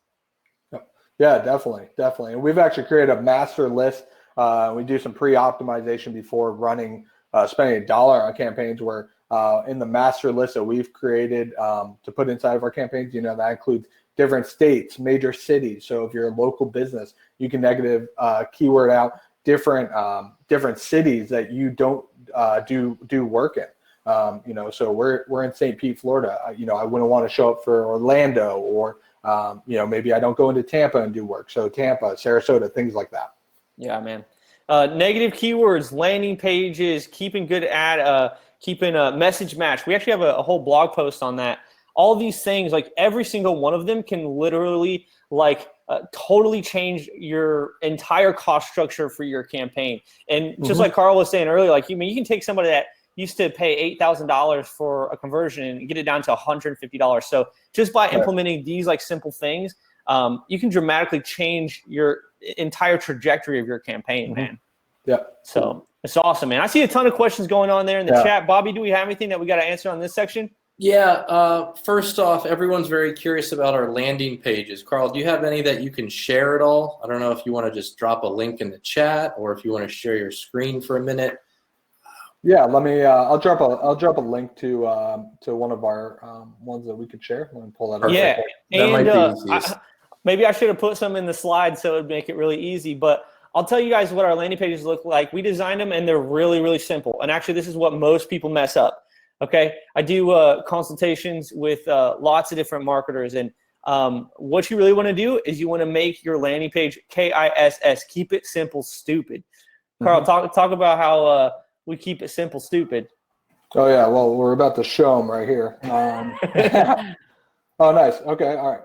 Yeah, definitely. And we've actually created a master list. We do some pre-optimization before running, spending $1 on campaigns where in the master list that we've created to put inside of our campaigns, that includes different states, major cities. So if you're a local business, you can negative keyword out different cities that you don't do work in. So we're in St. Pete, Florida. I wouldn't want to show up for Orlando or maybe I don't go into Tampa and do work. So Tampa, Sarasota, things like that. Yeah, man. Negative keywords, landing pages, keeping good keeping a message match. We actually have a whole blog post on that. All these things, like every single one of them can literally totally change your entire cost structure for your campaign. And just like Carl was saying earlier, you can take somebody that used to pay $8,000 for a conversion and get it down to $150. So just by implementing these simple things, you can dramatically change your entire trajectory of your campaign, man. Yeah. So it's awesome, man. I see a ton of questions going on there in the chat. Bobby, do we have anything that we got to answer on this section? Yeah. First off, everyone's very curious about our landing pages. Carl, do you have any that you can share at all? I don't know if you want to just drop a link in the chat or if you want to share your screen for a minute. Yeah, let me. I'll drop a link to one of our ones that we could share. Let me pull that up. Yeah, that might be easiest. Maybe I should have put some in the slides so it would make it really easy. But I'll tell you guys what our landing pages look like. We designed them, and they're really, really simple. And actually, this is what most people mess up. Okay, I do consultations with lots of different marketers, and what you really want to do is you want to make your landing page KISS. Keep it simple, stupid. Carl, talk about how we keep it simple, stupid. Oh yeah, well we're about to show them right here. Oh nice. Okay, all right.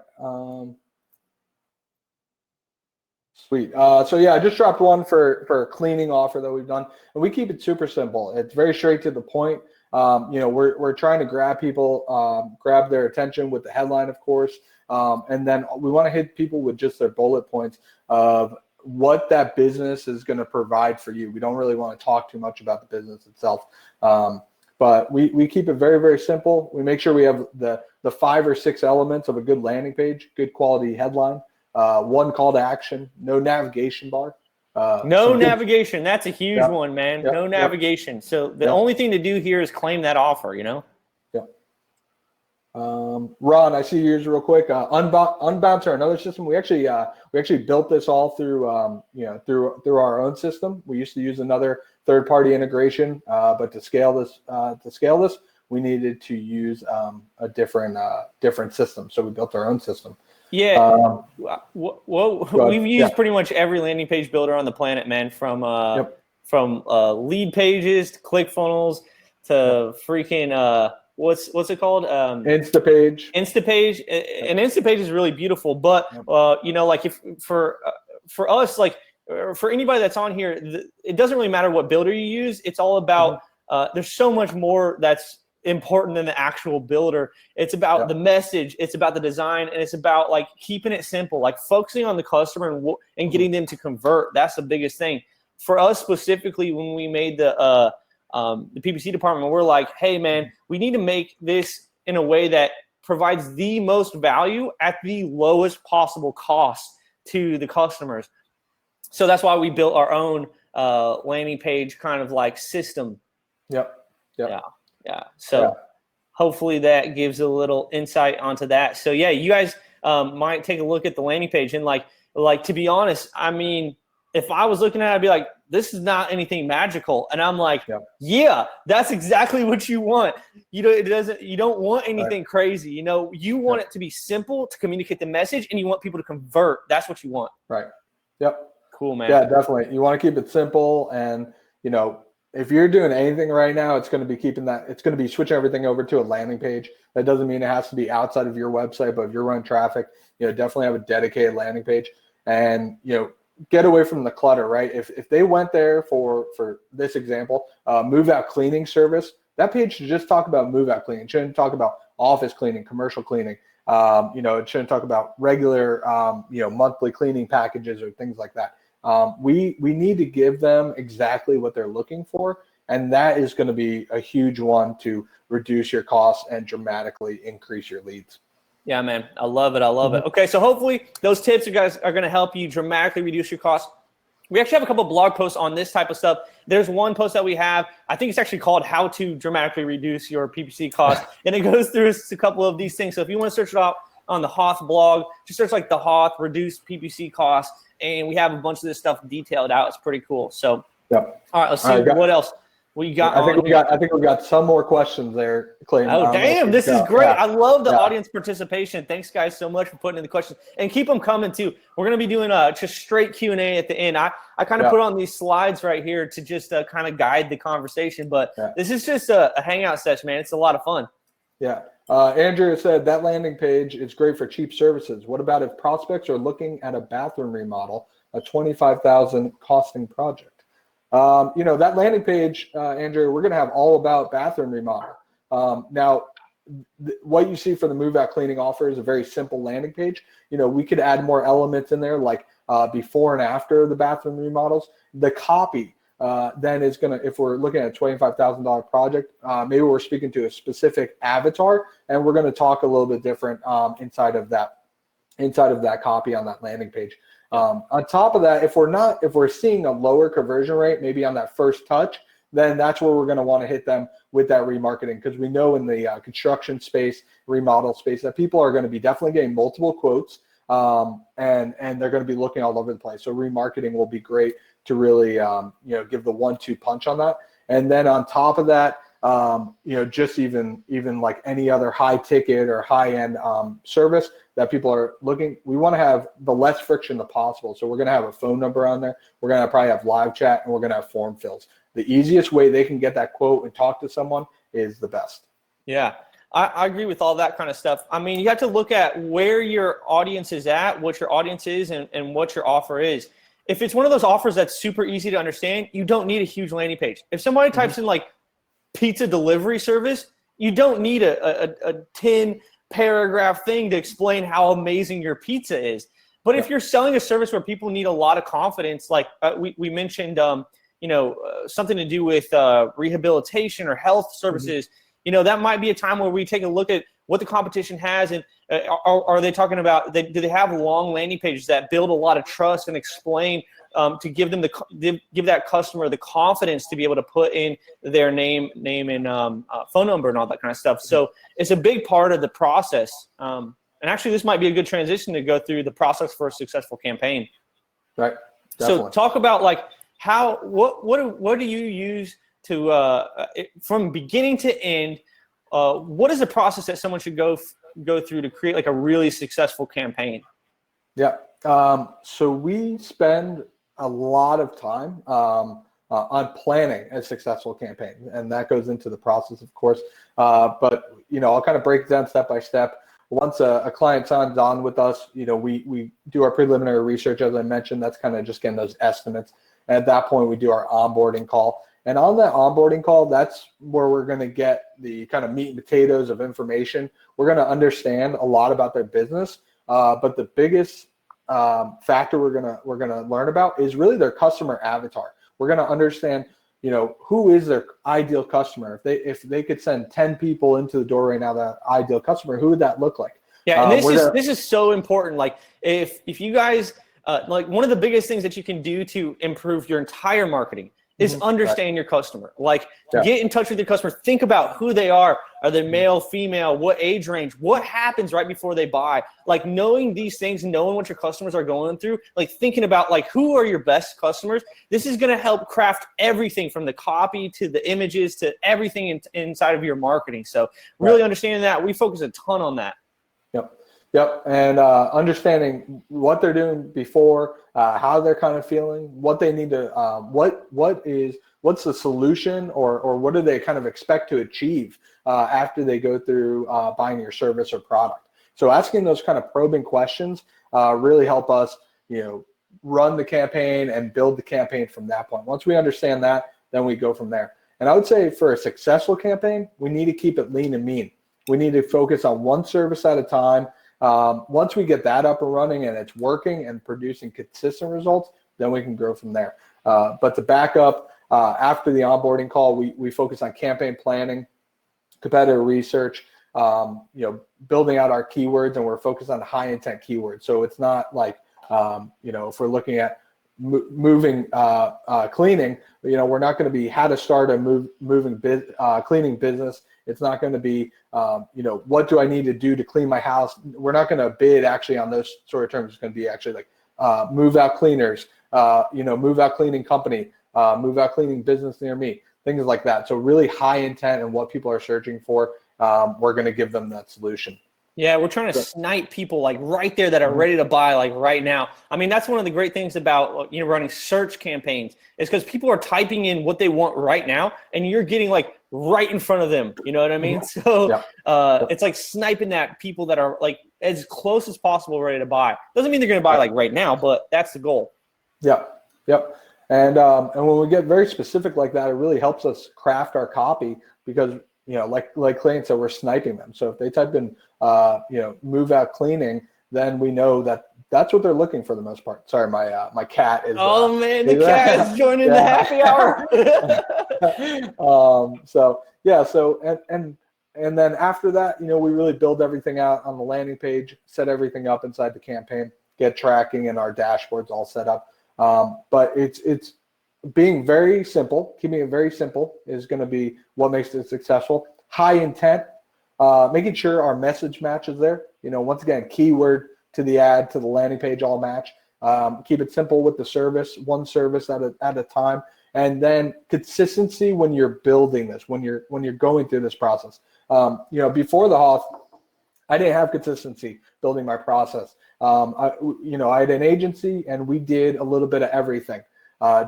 Sweet. So yeah, I just dropped one for a cleaning offer that we've done, and we keep it super simple. It's very straight to the point. We're trying to grab people, grab their attention with the headline, of course, and then we want to hit people with just their bullet points of what that business is going to provide for you. We don't really want to talk too much about the business itself, but we keep it very, very simple. We make sure we have the 5 or 6 elements of a good landing page, good quality headline, one call to action, no navigation bar. No navigation. That's a huge one, man. Yep. No navigation. So the only thing to do here is claim that offer, Yeah. Ron, I see yours real quick. Unbouncer, another system. We actually built this all through our own system. We used to use another third-party integration, but to scale this, we needed to use a different system. So we built our own system. Yeah. We've used pretty much every landing page builder on the planet, man. From lead pages to ClickFunnels to freaking what's it called? Instapage. And Instapage is really beautiful, but if for us, for anybody that's on here, it doesn't really matter what builder you use. It's all about there's so much more that's important than the actual builder. It's about the message, it's about the design, and it's about keeping it simple, focusing on the customer and getting them to convert. That's the biggest thing for us specifically. When we made the PPC department, we're like, hey man, we need to make this in a way that provides the most value at the lowest possible cost to the customers. So that's why we built our own landing page kind of system. Yeah. So hopefully that gives a little insight onto that. So yeah, you guys might take a look at the landing page and to be honest, I mean, if I was looking at it, I'd be like, this is not anything magical. And I'm like, yeah, that's exactly what you want. You don't want anything crazy. You want it to be simple to communicate the message, and you want people to convert. That's what you want. Right. Yep. Cool, man. Yeah, definitely. You want to keep it simple, and if you're doing anything right now, it's going to be it's going to be switching everything over to a landing page. That doesn't mean it has to be outside of your website, but if you're running traffic, definitely have a dedicated landing page, and get away from the clutter, right? If they went there for this example, move out cleaning service, that page should just talk about move out cleaning. It shouldn't talk about office cleaning, commercial cleaning. It shouldn't talk about regular, monthly cleaning packages or things like that. We need to give them exactly what they're looking for. And that is going to be a huge one to reduce your costs and dramatically increase your leads. Yeah, man. I love it. I love it. Okay, so hopefully those tips, you guys, are going to help you dramatically reduce your costs. We actually have a couple of blog posts on this type of stuff. There's one post that we have. I think it's actually called How to Dramatically Reduce Your PPC Costs. And it goes through a couple of these things. So if you want to search it out on the HOTH blog, just search like the HOTH Reduce PPC Costs. And we have a bunch of this stuff detailed out. It's pretty cool. So, Yep. All right, let's see what else we got. I think we got some more questions there, Clayton. Oh, damn. This is great. Yeah. I love the audience participation. Thanks, guys, so much for putting in the questions. And keep them coming, too. We're going to be doing just straight Q&A at the end. I kind of put on these slides right here to just kind of guide the conversation. But this is just a hangout session, man. It's a lot of fun. Yeah. Andrew said that landing page is great for cheap services. What about if prospects are looking at a bathroom remodel, a $25,000 costing project? That landing page, Andrew, we're going to have all about bathroom remodel. Now, what you see for the move out cleaning offer is a very simple landing page. We could add more elements in there, like before and after the bathroom remodels. The copy then is going to, if we're looking at a $25,000 project, maybe we're speaking to a specific avatar, and we're going to talk a little bit different inside of that copy on that landing page. On top of that, if we're seeing a lower conversion rate, maybe on that first touch, then that's where we're going to want to hit them with that remarketing, because we know in the construction space, remodel space, that people are going to be definitely getting multiple quotes, and they're going to be looking all over the place. So remarketing will be great to really give the 1-2 punch on that. And then on top of that, just even like any other high ticket or high end service that people are looking, we want to have the less friction possible. So we're going to have a phone number on there. We're going to probably have live chat, and we're going to have form fills. The easiest way they can get that quote and talk to someone is the best. Yeah, I agree with all that kind of stuff. I mean, you have to look at where your audience is at, what your audience is, and what your offer is. If it's one of those offers that's super easy to understand, you don't need a huge landing page. If somebody types in like pizza delivery service, you don't need a 10-paragraph thing to explain how amazing your pizza is. But if you're selling a service where people need a lot of confidence, like we mentioned, something to do with rehabilitation or health services, that might be a time where we take a look at what the competition has, and are they talking about, do they have long landing pages that build a lot of trust and explain to give them give that customer the confidence to be able to put in their name and phone number and all that kind of stuff. So it's a big part of the process. And actually, this might be a good transition to go through the process for a successful campaign. Right. Definitely. So talk about like what do you use to from beginning to end? What is the process that someone should go through to create like a really successful campaign? Yeah. So we spend a lot of time on planning a successful campaign, and that goes into the process, of course. But I'll kind of break it down step by step. Once a client signs on with us, we do our preliminary research, as I mentioned. That's kind of just getting those estimates. And at that point, we do our onboarding call. And on that onboarding call, that's where we're going to get the kind of meat and potatoes of information. We're going to understand a lot about their business, but the biggest factor we're gonna learn about is really their customer avatar. We're going to understand, who is their ideal customer. If they could send 10 people into the door right now, that ideal customer, who would that look like? Yeah, and this is so important. Like if you guys like, one of the biggest things that you can do to improve your entire marketing is understand your customer. Like, get in touch with your customer. Think about who they are. Are they male, female? What age range? What happens right before they buy? Like, knowing these things, knowing what your customers are going through, like thinking about like who are your best customers. This is going to help craft everything from the copy to the images to everything inside of your marketing. So really understanding that, we focus a ton on that. Yep, and understanding what they're doing before, how they're kind of feeling, what they need to, what's the solution, or what do they kind of expect to achieve after they go through buying your service or product. So asking those kind of probing questions really help us, run the campaign and build the campaign from that point. Once we understand that, then we go from there. And I would say for a successful campaign, we need to keep it lean and mean. We need to focus on one service at a time. Once we get that up and running and it's working and producing consistent results, then we can grow from there. But to back up, after the onboarding call, we focus on campaign planning, competitor research, building out our keywords, and we're focused on high intent keywords. So it's not like, if we're looking at moving cleaning, we're not going to be how to start a cleaning business. It's not going to be, what do I need to do to clean my house? We're not going to bid actually on those sort of terms. It's going to be actually like move out cleaners, move out cleaning company, move out cleaning business near me, things like that. So really high intent and what people are searching for. We're going to give them that solution. Yeah, we're trying to snipe people like right there that are ready to buy like right now. I mean, that's one of the great things about running search campaigns is because people are typing in what they want right now, and you're getting like right in front of them. You know what I mean? So it's like sniping that people that are like as close as possible ready to buy. Doesn't mean they're going to buy like right now, but that's the goal. Yep. And when we get very specific like that, it really helps us craft our copy because like Clayton said, we're sniping them. So if they type in, move out cleaning, then we know that that's what they're looking for the most part. Sorry, my cat is. Oh man, the cat is joining the happy hour. And then after that, we really build everything out on the landing page, set everything up inside the campaign, get tracking and our dashboards all set up. But it's being very simple, keeping it very simple is going to be what makes it successful. High intent, making sure our message matches there. Once again, keyword to the ad, to the landing page, all match. Keep it simple with the service, one service at a time. And then consistency when you're building this, when you're going through this process. Before the HOTH, I didn't have consistency building my process. I had an agency and we did a little bit of everything.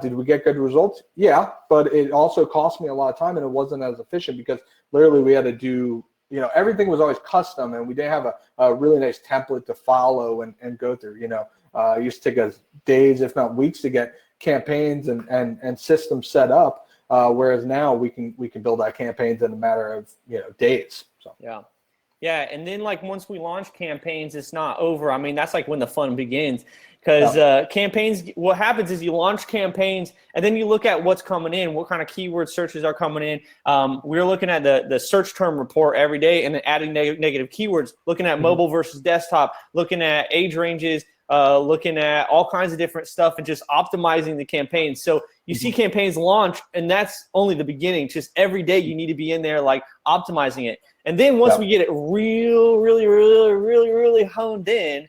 Did we get good results? Yeah, but it also cost me a lot of time and it wasn't as efficient because literally we had to do, everything was always custom and we didn't have a really nice template to follow and go through. It used to take us days, if not weeks, to get campaigns and systems set up. Whereas now we can build our campaigns in a matter of days. So yeah, and then like once we launch campaigns, it's not over. I mean, that's like when the fun begins. Because campaigns, what happens is you launch campaigns and then you look at what's coming in, what kind of keyword searches are coming in. We're looking at the search term report every day and then adding negative keywords, looking at mobile versus desktop, looking at age ranges, looking at all kinds of different stuff and just optimizing the campaigns. So you see campaigns launch and that's only the beginning. Just every day you need to be in there like optimizing it. And then once we get it really honed in,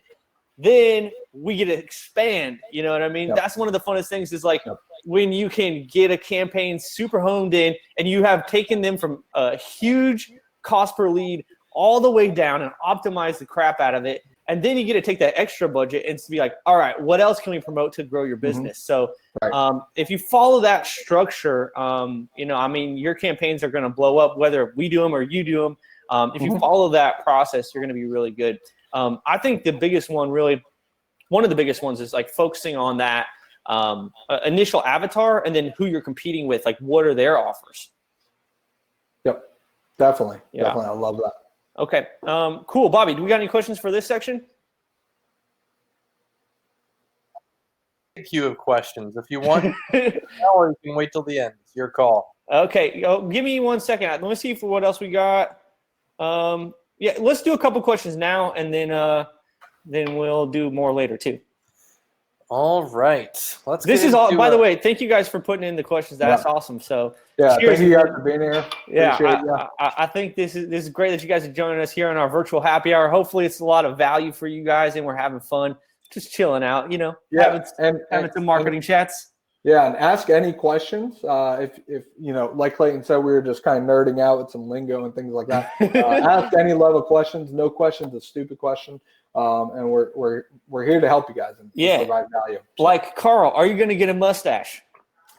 then we get to expand. You know what I mean? That's one of the funnest things is like when you can get a campaign super honed in and you have taken them from a huge cost per lead all the way down and optimize the crap out of it. And then you get to take that extra budget and be like, all right, what else can we promote to grow your business? So if you follow that structure, your campaigns are going to blow up whether we do them or you do them. If you follow that process, you're going to be really good. I think the biggest one, really, one of the biggest ones is like focusing on that initial avatar and then who you're competing with. Like, what are their offers? Yep, definitely. I love that. Okay, cool. Bobby, do we got any questions for this section? Queue of questions. If you want, or you can wait till the end. It's your call. Okay, give me 1 second. Let me see for what else we got. Let's do a couple questions now, and then we'll do more later too. All right. This is all. By the way, thank you guys for putting in the questions. That's awesome. So thank you guys for being here. I think this is great that you guys are joining us here on our virtual happy hour. Hopefully, it's a lot of value for you guys, and we're having fun, just chilling out. Having some marketing chats. Yeah, and ask any questions. If like Clayton said, we were just kind of nerding out with some lingo and things like that. Ask any level questions. No question's a stupid question. And we're here to help you guys and provide value. So. Like Carl, are you going to get a mustache?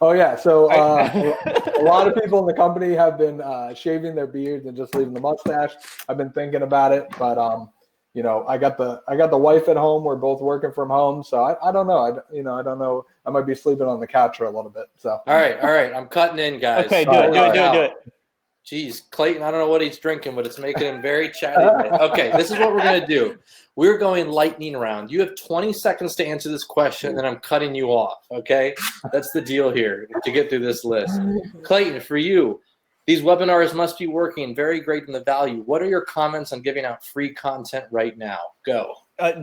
Oh yeah. So a lot of people in the company have been shaving their beards and just leaving the mustache. I've been thinking about it, but I got the wife at home. We're both working from home, so I don't know. I don't know. I might be sleeping on the couch for a little bit. So all right. I'm cutting in, guys. Okay, do it. Geez, Clayton, I don't know what he's drinking, but it's making him very chatty. Okay, this is what we're going to do. We're going lightning round. You have 20 seconds to answer this question, and then I'm cutting you off, okay? That's the deal here to get through this list. Clayton, for you, these webinars must be working. Very great in the value. What are your comments on giving out free content right now? Go.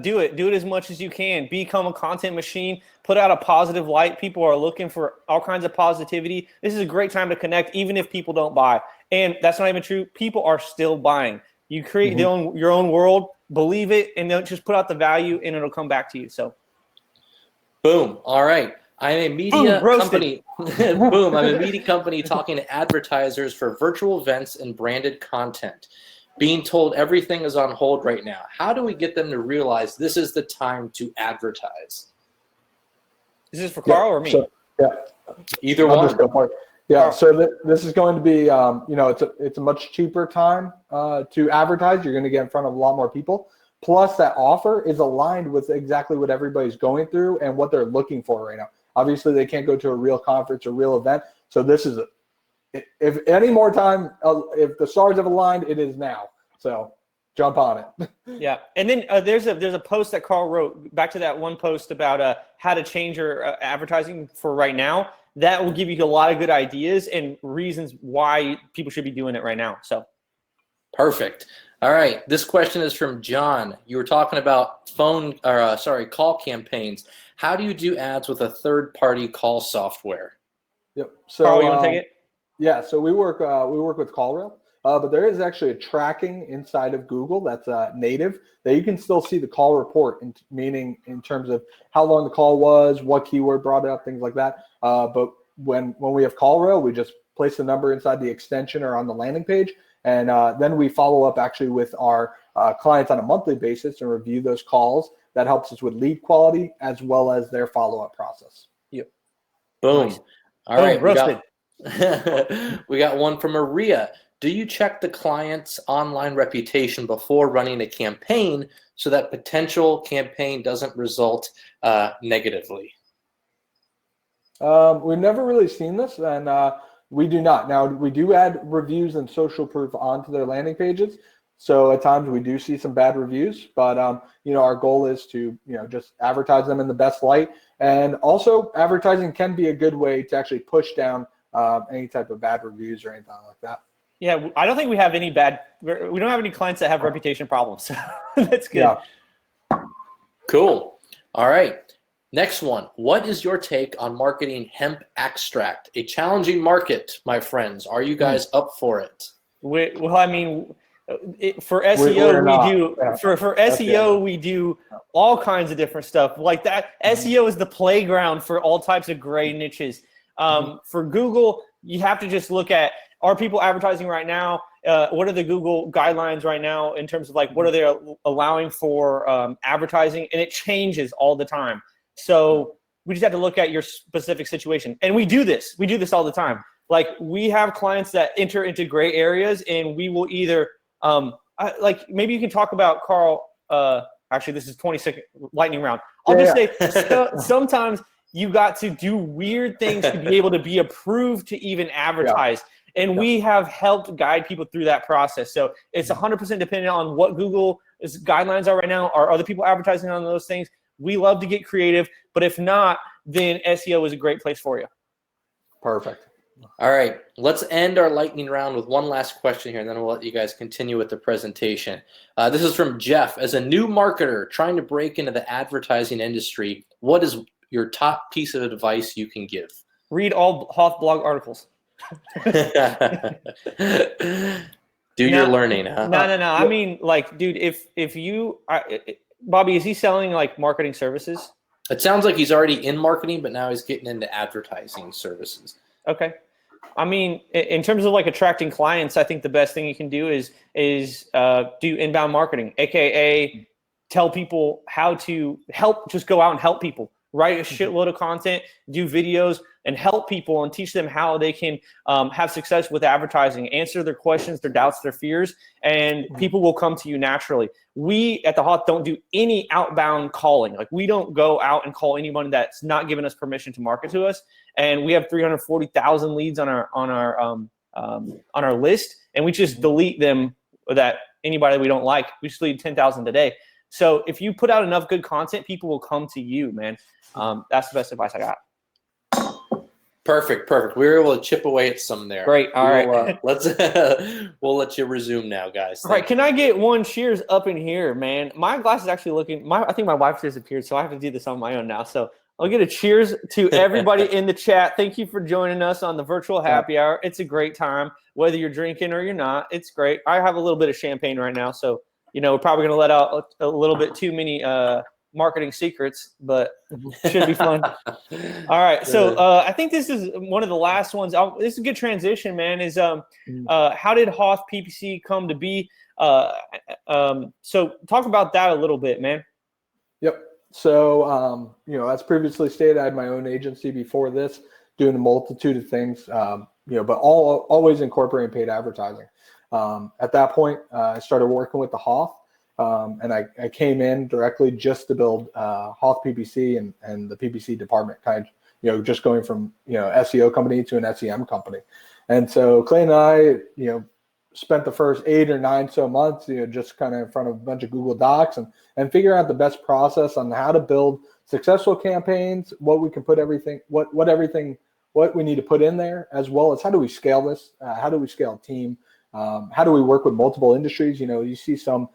Do it. Do it as much as you can. Become a content machine. Put out a positive light. People are looking for all kinds of positivity. This is a great time to connect, even if people don't buy. And that's not even true. People are still buying. You create your own world, believe it, and then just put out the value, and it'll come back to you. So, boom. All right. I'm a media company. Boom. I'm a media company talking to advertisers for virtual events and branded content. Being told everything is on hold right now. How do we get them to realize this is the time to advertise? Is this for Carl or me? So, Either I'll one. just go for it. Yeah, so this is going to be, it's a much cheaper time to advertise. You're going to get in front of a lot more people. Plus, that offer is aligned with exactly what everybody's going through and what they're looking for right now. Obviously, they can't go to a real conference or real event. So this is, if any more time, if the stars have aligned, it is now. So jump on it. Yeah, and then there's a post that Carl wrote, back to that one post about how to change your advertising for right now. That will give you a lot of good ideas and reasons why people should be doing it right now. So, perfect. All right, this question is from John. You were talking about call campaigns. How do you do ads with a third-party call software? Yep. So, Carl, you want to take it? Yeah. So we work with CallRail, but there is actually a tracking inside of Google that's native that you can still see the call report, meaning in terms of how long the call was, what keyword brought it up, things like that. But when we have CallRail, we just place the number inside the extension or on the landing page, and then we follow up actually with our clients on a monthly basis and review those calls. That helps us with lead quality as well as their follow-up process. Yep. Boom. Nice. All right. Roasted. We got one from Maria. Do you check the client's online reputation before running a campaign so that potential campaign doesn't result negatively? We've never really seen this, and we do not. Now, we do add reviews and social proof onto their landing pages. So at times we do see some bad reviews, but our goal is to just advertise them in the best light. And also, advertising can be a good way to actually push down any type of bad reviews or anything like that. Yeah, I don't think we have any we don't have any clients that have reputation problems. So that's good. Yeah. Cool. All right. Next one. What is your take on marketing hemp extract? A challenging market, my friends. Are you guys up for it? Well, I mean, for SEO, for SEO, we do all kinds of different stuff like that. SEO is the playground for all types of gray niches. For Google, you have to just look at, are people advertising right now? What are the Google guidelines right now in terms of what are they allowing for advertising? And it changes all the time. So we just have to look at your specific situation. And we do this all the time. We have clients that enter into gray areas, and we will either maybe you can talk about, Carl, actually this is 20-second lightning round. I'll say sometimes you got to do weird things to be able to be approved to even advertise. And we have helped guide people through that process. So it's 100% dependent on what Google's guidelines are right now. Are other people advertising on those things? We love to get creative, but if not, then SEO is a great place for you. Perfect. All right, let's end our lightning round with one last question here, and then we'll let you guys continue with the presentation. This is from Jeff. As a new marketer trying to break into the advertising industry, what is your top piece of advice you can give? Read all Hoth blog articles. Do your learning, huh? No. I mean, dude, if you Bobby, is he selling marketing services? It sounds like he's already in marketing, but now he's getting into advertising services. Okay. I mean, in terms of attracting clients, I think the best thing you can do is do inbound marketing, aka tell people how to just go out and help people. Write a shitload of content, do videos, and help people and teach them how they can have success with advertising, answer their questions, their doubts, their fears, and people will come to you naturally. We at the Hoth don't do any outbound calling. We don't go out and call anyone that's not given us permission to market to us. And we have 340,000 leads on our on our list, and we just delete them. That anybody we don't like, we just delete 10,000 a day. So if you put out enough good content, people will come to you, man. That's the best advice I got. Perfect. We were able to chip away at some there. Great. All right. Let's we'll let you resume now, guys. All right. Can I get one cheers up in here, man? My glass is actually looking. I think my wife disappeared, so I have to do this on my own now. So I'll get a cheers to everybody in the chat. Thank you for joining us on the virtual happy hour. It's a great time, whether you're drinking or you're not. It's great. I have a little bit of champagne right now, so we're probably gonna let out a little bit too many marketing secrets, but it should be fun. All right, so I think this is one of the last ones. This is a good transition, man. Is how did HOTH PPC come to be? So talk about that a little bit, man. Yep. So as previously stated, I had my own agency before this, doing a multitude of things, but always incorporating paid advertising. At that point, I started working with the HOTH. And I came in directly just to build HOTH PPC and the PPC department, kind of, just going from, SEO company to an SEM company. And so Clay and I, spent the first 8 or 9 months, just kind of in front of a bunch of Google Docs and figuring out the best process on how to build successful campaigns, what we can put what we need to put in there, as well as how do we scale this? How do we scale a team? How do we work with multiple industries? You see some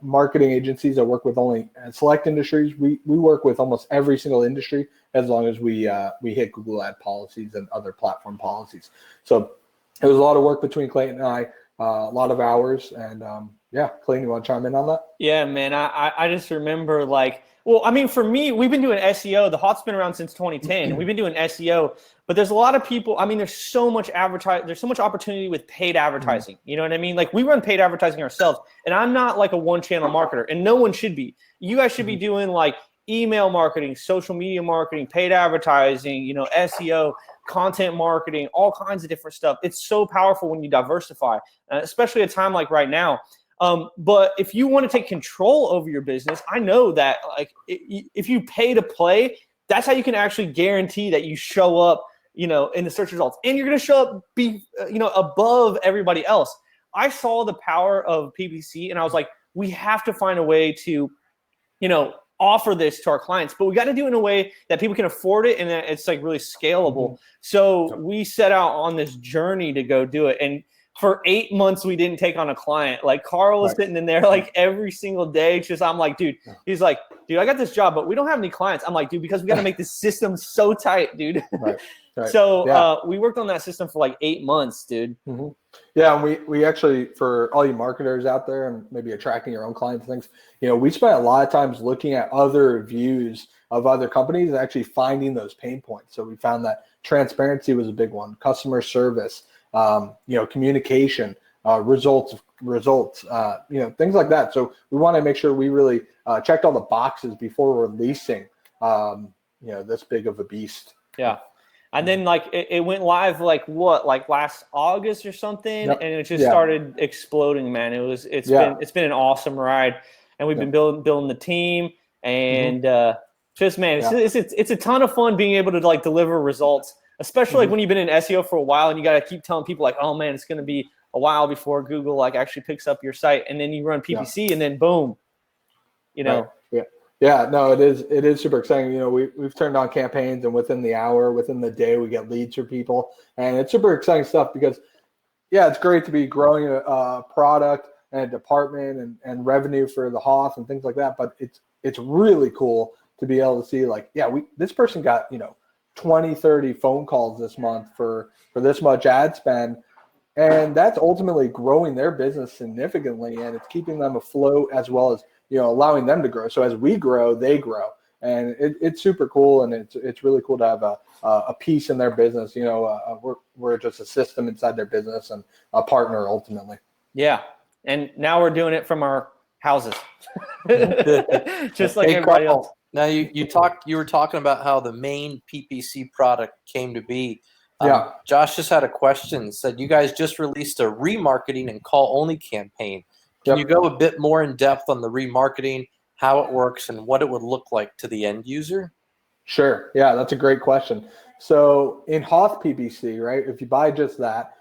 marketing agencies that work with only select industries. We work with almost every single industry as long as we hit Google ad policies and other platform policies. So it was a lot of work between Clayton and I, a lot of hours. And Clayton, you want to chime in on that? Yeah, man. I just remember for me, we've been doing SEO. The HOTH's been around since 2010. We've been doing SEO, but there's a lot of people. There's so much there's so much opportunity with paid advertising. You know what I mean? Like, we run paid advertising ourselves, and I'm not like a one-channel marketer, and no one should be. You guys should be doing like email marketing, social media marketing, paid advertising, SEO, content marketing, all kinds of different stuff. It's so powerful when you diversify, especially at a time like right now. But if you want to take control over your business, I know that if you pay to play, that's how you can actually guarantee that you show up, in the search results, and you're going to show up, above everybody else. I saw the power of PPC, and I was like, we have to find a way to, offer this to our clients, but we got to do it in a way that people can afford it and that it's like really scalable. So we set out on this journey to go do it. And for 8 months, we didn't take on a client. Like, Carl was sitting in there like every single day. I'm like, dude, he's like, dude, I got this job, but we don't have any clients. I'm like, dude, because we got to make this system so tight, dude. Right. So we worked on that system for like 8 months, dude. Yeah, and we actually, for all you marketers out there and maybe attracting your own clients and things, we spent a lot of times looking at other views of other companies and actually finding those pain points. So we found that transparency was a big one, customer service, communication, results, things like that. So we want to make sure we really checked all the boxes before releasing, this big of a beast. Yeah. And then it went live like last August or something, and it just started exploding, man. It's been an awesome ride, and we've been building the team, and it's a ton of fun being able to deliver results, especially when you've been in SEO for a while and you got to keep telling people oh man, it's going to be a while before Google actually picks up your site, and then you run PPC and then boom, Right. Yeah, no, it is super exciting. We've turned on campaigns, and within the hour, within the day, we get leads for people, and it's super exciting stuff because, it's great to be growing a product and a department and revenue for the HOTH and things like that. But it's really cool to be able to see this person got 20, 30 phone calls this month for this much ad spend, and that's ultimately growing their business significantly, and it's keeping them afloat as well as allowing them to grow. So as we grow, they grow, and it's super cool, and it's really cool to have a piece in their business. We're just a system inside their business and a partner ultimately. Yeah, and now we're doing it from our houses, just like everybody else. Now you were talking about how the main PPC product came to be. Josh just had a question. Said you guys just released a remarketing and call only campaign. Can you go a bit more in depth on the remarketing, how it works, and what it would look like to the end user? Sure. Yeah, that's a great question. So in Hoth PPC, right, if you buy just that,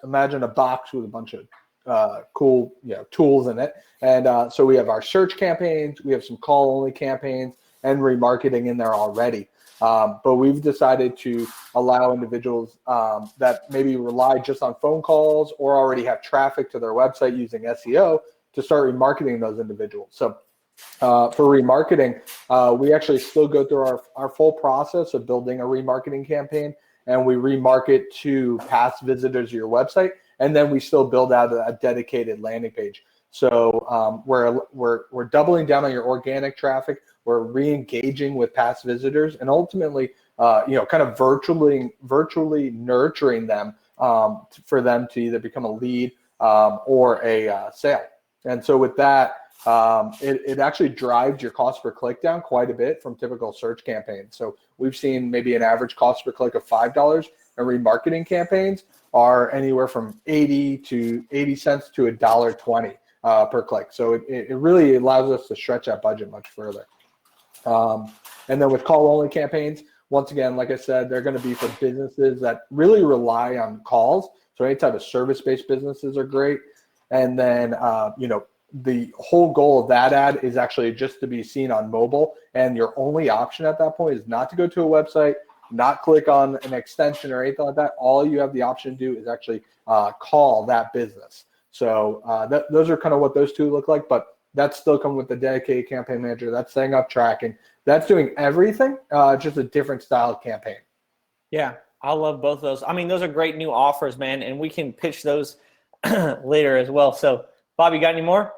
imagine a box with a bunch of cool tools in it. And so we have our search campaigns, we have some call only campaigns and remarketing in there already. But we've decided to allow individuals that maybe rely just on phone calls or already have traffic to their website using SEO to start remarketing those individuals. So for remarketing, we actually still go through our full process of building a remarketing campaign, and we remarket to past visitors to your website, and then we still build out a dedicated landing page. So we're doubling down on your organic traffic. We're re-engaging with past visitors, and ultimately, kind of virtually nurturing them for them to either become a lead or a sale. And so with that, it actually drives your cost per click down quite a bit from typical search campaigns. So we've seen maybe an average cost per click of $5, and remarketing campaigns are anywhere from 80 cents to $1.20 per click. So it really allows us to stretch that budget much further. And then with call only campaigns, once again, like I said, they're going to be for businesses that really rely on calls. So any type of service-based businesses are great. And then, the whole goal of that ad is actually just to be seen on mobile. And your only option at that point is not to go to a website, not click on an extension or anything like that. All you have the option to do is actually call that business. So those are kind of what those two look like, but that's still coming with the dedicated campaign manager. That's setting up tracking. That's doing everything, just a different style of campaign. Yeah, I love both of those. I mean, those are great new offers, man, and we can pitch those later as well. So, Bob, you got any more?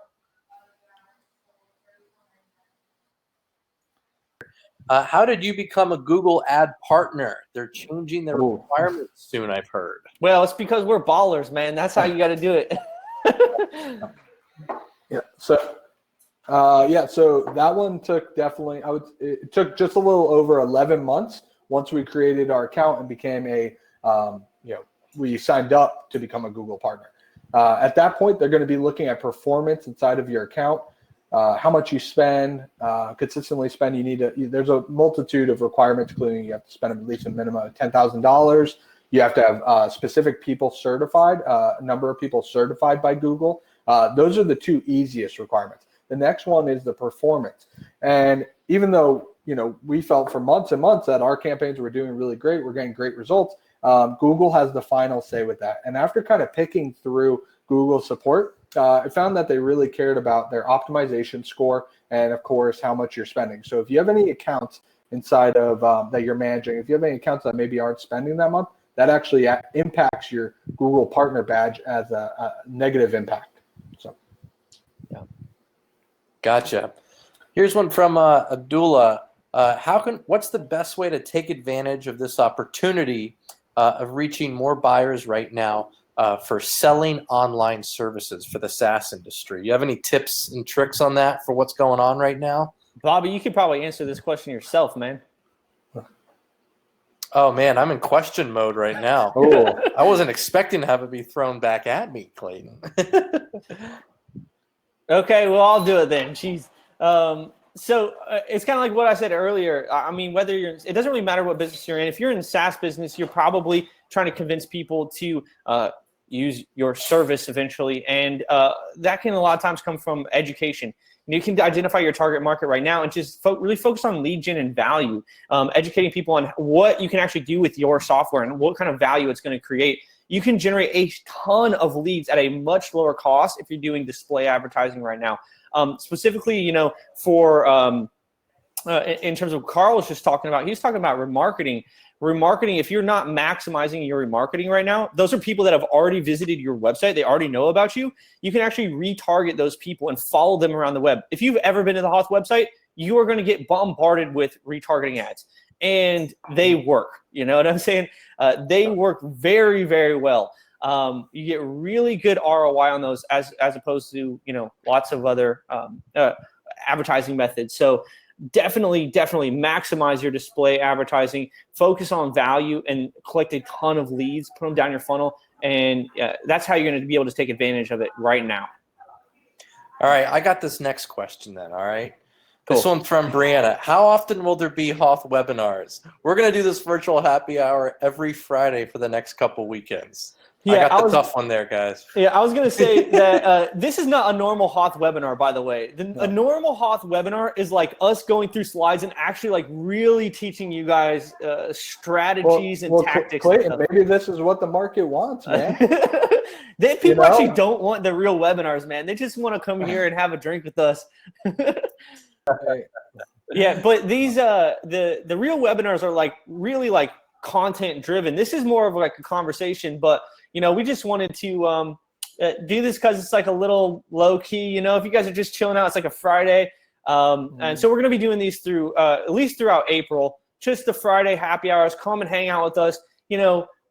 How did you become a Google ad partner? They're changing their requirements soon, I've heard. Well, it's because we're ballers, man. That's how you got to do it. Yeah. So that one took it took just a little over 11 months once we created our account and became we signed up to become a Google partner. At that point, they're going to be looking at performance inside of your account, how much you spend, consistently spend. There's a multitude of requirements, including you have to spend at least a minimum of $10,000. You have to have specific people certified, a number of people certified by Google. Those are the two easiest requirements. The next one is the performance. And even though, we felt for months and months that our campaigns were doing really great, we're getting great results, Google has the final say with that. And after kind of picking through Google support, I found that they really cared about their optimization score and, of course, how much you're spending. So if you have any accounts inside of that you're managing, if you have any accounts that maybe aren't spending that month, that actually impacts your Google partner badge as a negative impact. So, yeah. Gotcha. Here's one from Abdullah. What's the best way to take advantage of this opportunity of reaching more buyers right now for selling online services for the SaaS industry? You have any tips and tricks on that for what's going on right now? Bobby, you could probably answer this question yourself, man. Oh, man, I'm in question mode right now. Oh. I wasn't expecting to have it be thrown back at me, Clayton. Okay, well, I'll do it then. Jeez. So it's kind of like what I said earlier. I mean, it doesn't really matter what business you're in. If you're in SaaS business, you're probably trying to convince people to use your service eventually. And that can a lot of times come from education. You can identify your target market right now and just really focus on lead gen and value, educating people on what you can actually do with your software and what kind of value it's going to create. You can generate a ton of leads at a much lower cost if you're doing display advertising right now. Specifically, for in terms of Carl was just talking about, he was talking about remarketing. Remarketing, if you're not maximizing your remarketing right now, those are people that have already visited your website. They already know about you. You can actually retarget those people and follow them around the web. If you've ever been to the HOTH website, you are going to get bombarded with retargeting ads. And they work. You know what I'm saying? They work very, very well. You get really good ROI on those as opposed to, lots of other advertising methods. So definitely maximize your display advertising, focus on value and collect a ton of leads, put them down your funnel. And that's how you're going to be able to take advantage of it right now. All right. I got this next question then. All right. This Cool. one's from Brianna. How often will there be Hoth webinars? We're going to do this virtual happy hour every Friday for the next couple weekends. Yeah, I got the tough one there, guys. Yeah, I was going to say that this is not a normal Hoth webinar, by the way. A normal Hoth webinar is like us going through slides and actually like really teaching you guys strategies and tactics. Clayton, maybe this is what the market wants, man. People actually don't want the real webinars, man. They just want to come here and have a drink with us. Yeah, but these the real webinars are like really like content driven. This is more of like a conversation, but we just wanted to do this because it's like a little low key. If you guys are just chilling out, it's like a Friday, and so we're gonna be doing these through at least throughout April. Just the Friday happy hours. Come and hang out with us.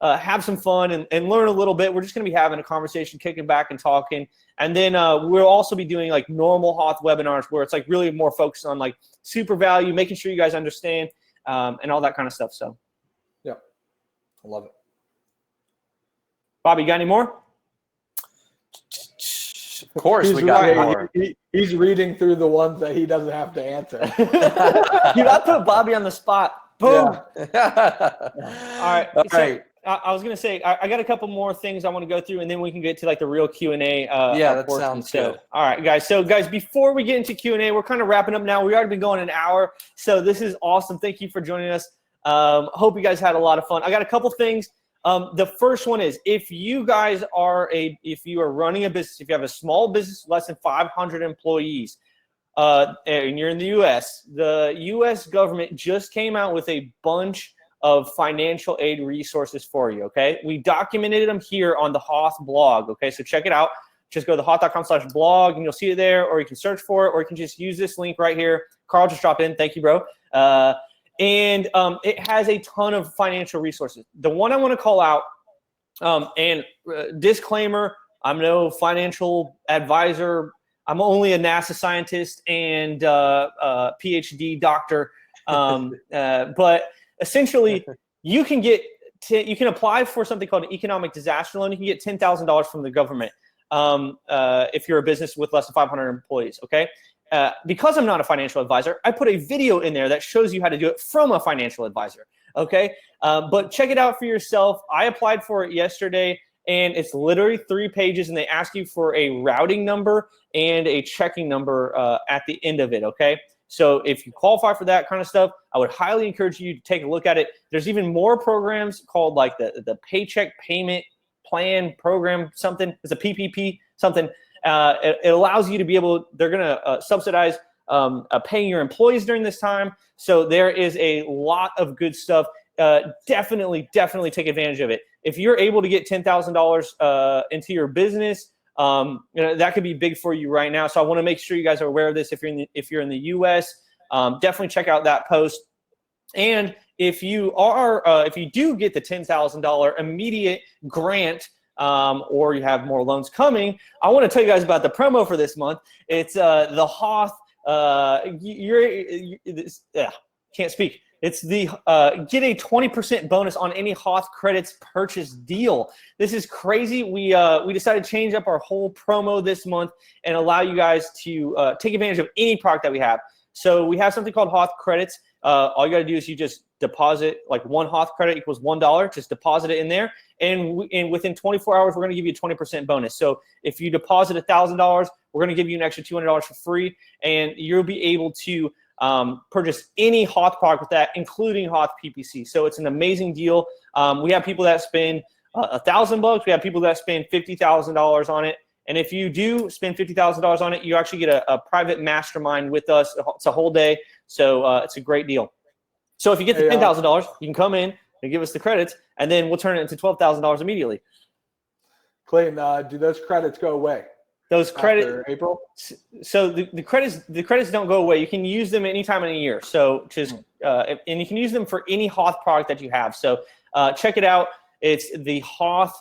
Have some fun and learn a little bit. We're just gonna be having a conversation, kicking back and talking. And then we'll also be doing like normal Hoth webinars where it's like really more focused on like super value, making sure you guys understand and all that kind of stuff. So, yeah, I love it. Bobby, got any more? Of course, we got more. He's reading through the ones that he doesn't have to answer. Dude, I put Bobby on the spot. Boom. Yeah. All right. I was gonna say I got a couple more things I want to go through, and then we can get to like the real Q&A. That sounds good. All right, guys. So, guys, before we get into Q&A, we're kind of wrapping up now. We already been going an hour, so this is awesome. Thank you for joining us. Hope you guys had a lot of fun. I got a couple things. The first one is if you are running a business, if you have a small business less than 500 employees, and you're in the U.S. government just came out with a bunch of financial aid resources for you, okay? We documented them here on the Hoth blog, okay? So check it out. Just go to hoth.com/blog, and you'll see it there, or you can search for it, or you can just use this link right here. Carl just dropped in. Thank you, bro. And it has a ton of financial resources. The one I want to call out, and disclaimer, I'm no financial advisor. I'm only a NASA scientist and PhD doctor. But essentially, you can apply for something called an economic disaster loan. You can get $10,000 from the government if you're a business with less than 500 employees, okay? Because I'm not a financial advisor, I put a video in there that shows you how to do it from a financial advisor, okay? But check it out for yourself. I applied for it yesterday, and it's literally 3 pages, and they ask you for a routing number and a checking number at the end of it, okay? So if you qualify for that kind of stuff, I would highly encourage you to take a look at it. There's even more programs called like the Paycheck Payment Plan Program, something. It's a PPP, something. It allows you to be able, they're going to subsidize paying your employees during this time. So there is a lot of good stuff. Definitely take advantage of it. If you're able to get $10,000 into your business, that could be big for you right now. So I want to make sure you guys are aware of this. If you're in the U.S., definitely check out that post. And if you do get the $10,000 immediate grant, or you have more loans coming, I want to tell you guys about the promo for this month. It's the Hoth. Can't speak. It's the get a 20% bonus on any Hoth credits purchase deal. This is crazy. We decided to change up our whole promo this month and allow you guys to take advantage of any product that we have. So we have something called Hoth credits. All you got to do is you just deposit like one Hoth credit equals $1. Just deposit it in there, and within 24 hours, we're going to give you a 20% bonus. So if you deposit $1,000, we're going to give you an extra $200 for free, and you'll be able to purchase any Hoth product with that, including Hoth PPC. So it's an amazing deal. We have people that spend $1,000. We have people that spend $50,000 on it. And if you do spend $50,000 on it, you actually get a private mastermind with us. It's a whole day. So it's a great deal. So if you get the $10,000, you can come in and give us the credits, and then we'll turn it into $12,000 immediately. Clayton, do those credits go away? Those credits, April. So the credits don't go away. You can use them anytime in a year. So just and you can use them for any Hoth product that you have. So check it out. It's the Hoth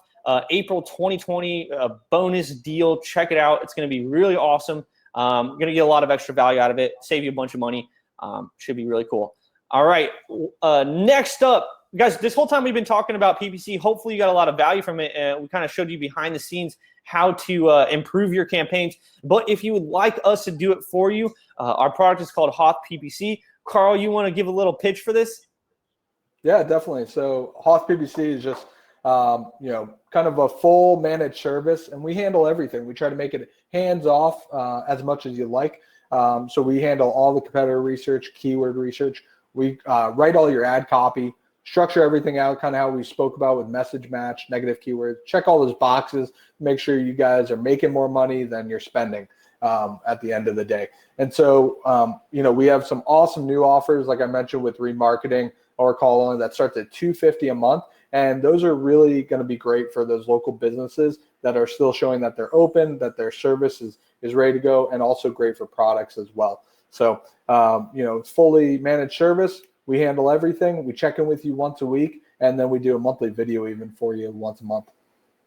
April 2020 bonus deal. Check it out. It's going to be really awesome. You're going to get a lot of extra value out of it. Save you a bunch of money. Should be really cool. All right. Next up, guys, this whole time we've been talking about PPC. Hopefully you got a lot of value from it. We kind of showed you behind the scenes how to improve your campaigns. But if you would like us to do it for you, our product is called HOTH PPC. Carl, you want to give a little pitch for this? Yeah, definitely. So HOTH PPC is just, kind of a full managed service, and we handle everything. We try to make it hands off as much as you like. So we handle all the competitor research, keyword research. We write all your ad copy, structure everything out, kind of how we spoke about with message match, negative keywords, check all those boxes, make sure you guys are making more money than you're spending at the end of the day. And so, we have some awesome new offers, like I mentioned, with remarketing or call on that starts at $250 a month. And those are really going to be great for those local businesses that are still showing that they're open, that their service is ready to go, and also great for products as well. So, it's fully managed service. We handle everything. We check in with you once a week, and then we do a monthly video even for you once a month.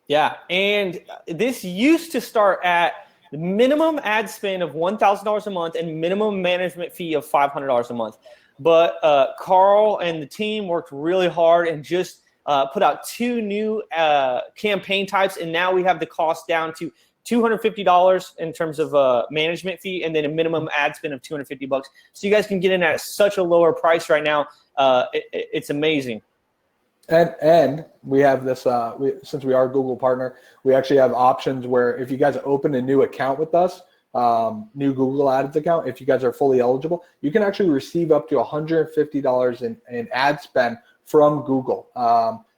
Yeah, and this used to start at the minimum ad spend of $1,000 a month and minimum management fee of $500 a month. But Carl and the team worked really hard and just put out 2 new campaign types, and now we have the cost down to $250 in terms of management fee, and then a minimum ad spend of $250. So you guys can get in at such a lower price right now. It's amazing. And we have this, since we are a Google partner, we actually have options where if you guys open a new account with us, new Google Ads account, if you guys are fully eligible, you can actually receive up to $150 in ad spend from Google.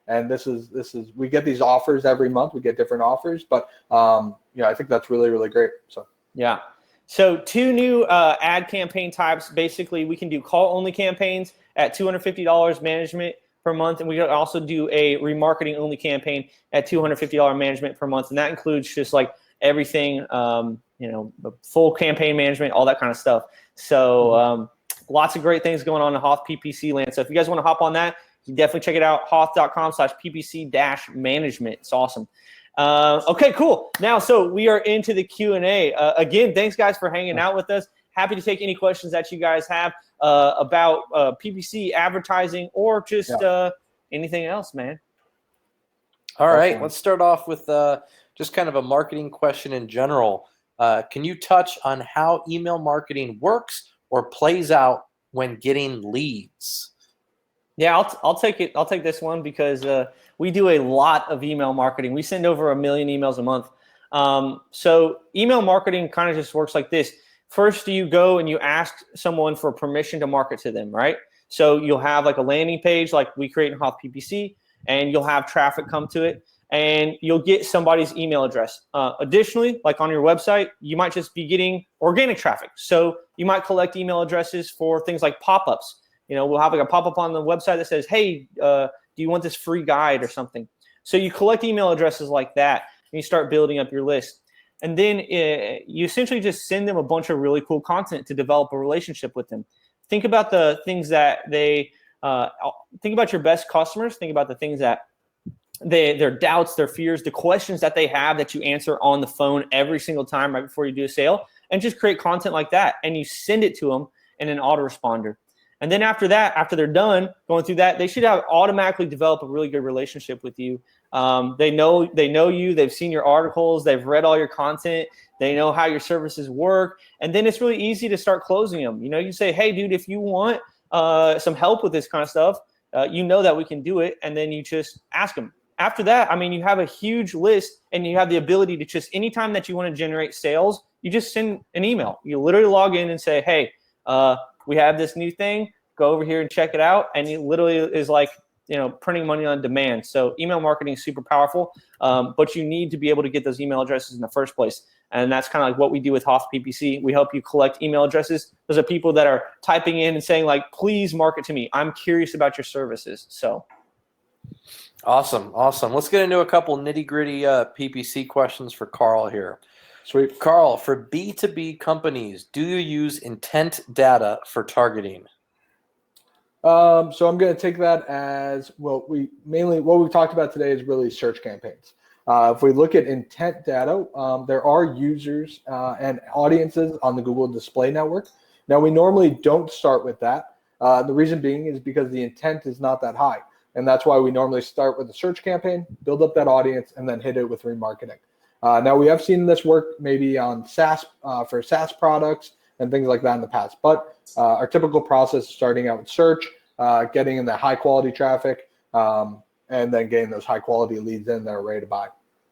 And this is we get these offers every month. We get different offers, but I think that's really, really great. So yeah. So 2 new ad campaign types. Basically, we can do call only campaigns at $250 management per month, and we can also do a remarketing only campaign at $250 management per month, and that includes just like everything, the full campaign management, all that kind of stuff. So lots of great things going on in HOTH PPC land. So if you guys want to hop on that, you can definitely check it out, hoth.com/ppc-management. It's awesome. Okay, cool. Now, so we are into the Q&A. Again, thanks, guys, for hanging out with us. Happy to take any questions that you guys have about PPC advertising or just anything else, man. All right, let's start off with just kind of a marketing question in general. Can you touch on how email marketing works or plays out when getting leads? Yeah, I'll take it. I'll take this one because we do a lot of email marketing. We send over 1 million emails a month. So email marketing kind of just works like this. First, you go and you ask someone for permission to market to them, right? So you'll have like a landing page like we create in HOTH PPC, and you'll have traffic come to it, and you'll get somebody's email address. Additionally, like on your website, you might just be getting organic traffic. So you might collect email addresses for things like pop-ups. We'll have like a pop-up on the website that says, hey, do you want this free guide or something? So you collect email addresses like that, and you start building up your list. And then you essentially just send them a bunch of really cool content to develop a relationship with them. Think about the things that think about your best customers. Think about the things that their doubts, their fears, the questions that they have that you answer on the phone every single time right before you do a sale, and just create content like that. And you send it to them in an autoresponder. And then after that, after they're done going through that, they should have automatically develop a really good relationship with you. They know you. They've seen your articles. They've read all your content. They know how your services work. And then it's really easy to start closing them. You say, hey, dude, if you want some help with this kind of stuff, that we can do it. And then you just ask them. After that, you have a huge list, and you have the ability to just anytime that you want to generate sales, you just send an email. You literally log in and say, hey, we have this new thing. Go over here and check it out. And it literally is like, printing money on demand. So email marketing is super powerful, but you need to be able to get those email addresses in the first place. And that's kind of like what we do with HOTH PPC. We help you collect email addresses. Those are people that are typing in and saying like, please market to me. I'm curious about your services. So. Awesome. Let's get into a couple nitty-gritty PPC questions for Carl here. Sweet. Carl, for B2B companies, do you use intent data for targeting? So I'm going to take that as what we've talked about today is really search campaigns. If we look at intent data, there are users and audiences on the Google Display Network. Now, we normally don't start with that. The reason being is because the intent is not that high. And that's why we normally start with a search campaign, build up that audience, and then hit it with remarketing. Now, we have seen this work maybe on SaaS for SaaS products and things like that in the past. But our typical process is starting out with search, getting in the high quality traffic, and then getting those high quality leads in that are ready to buy.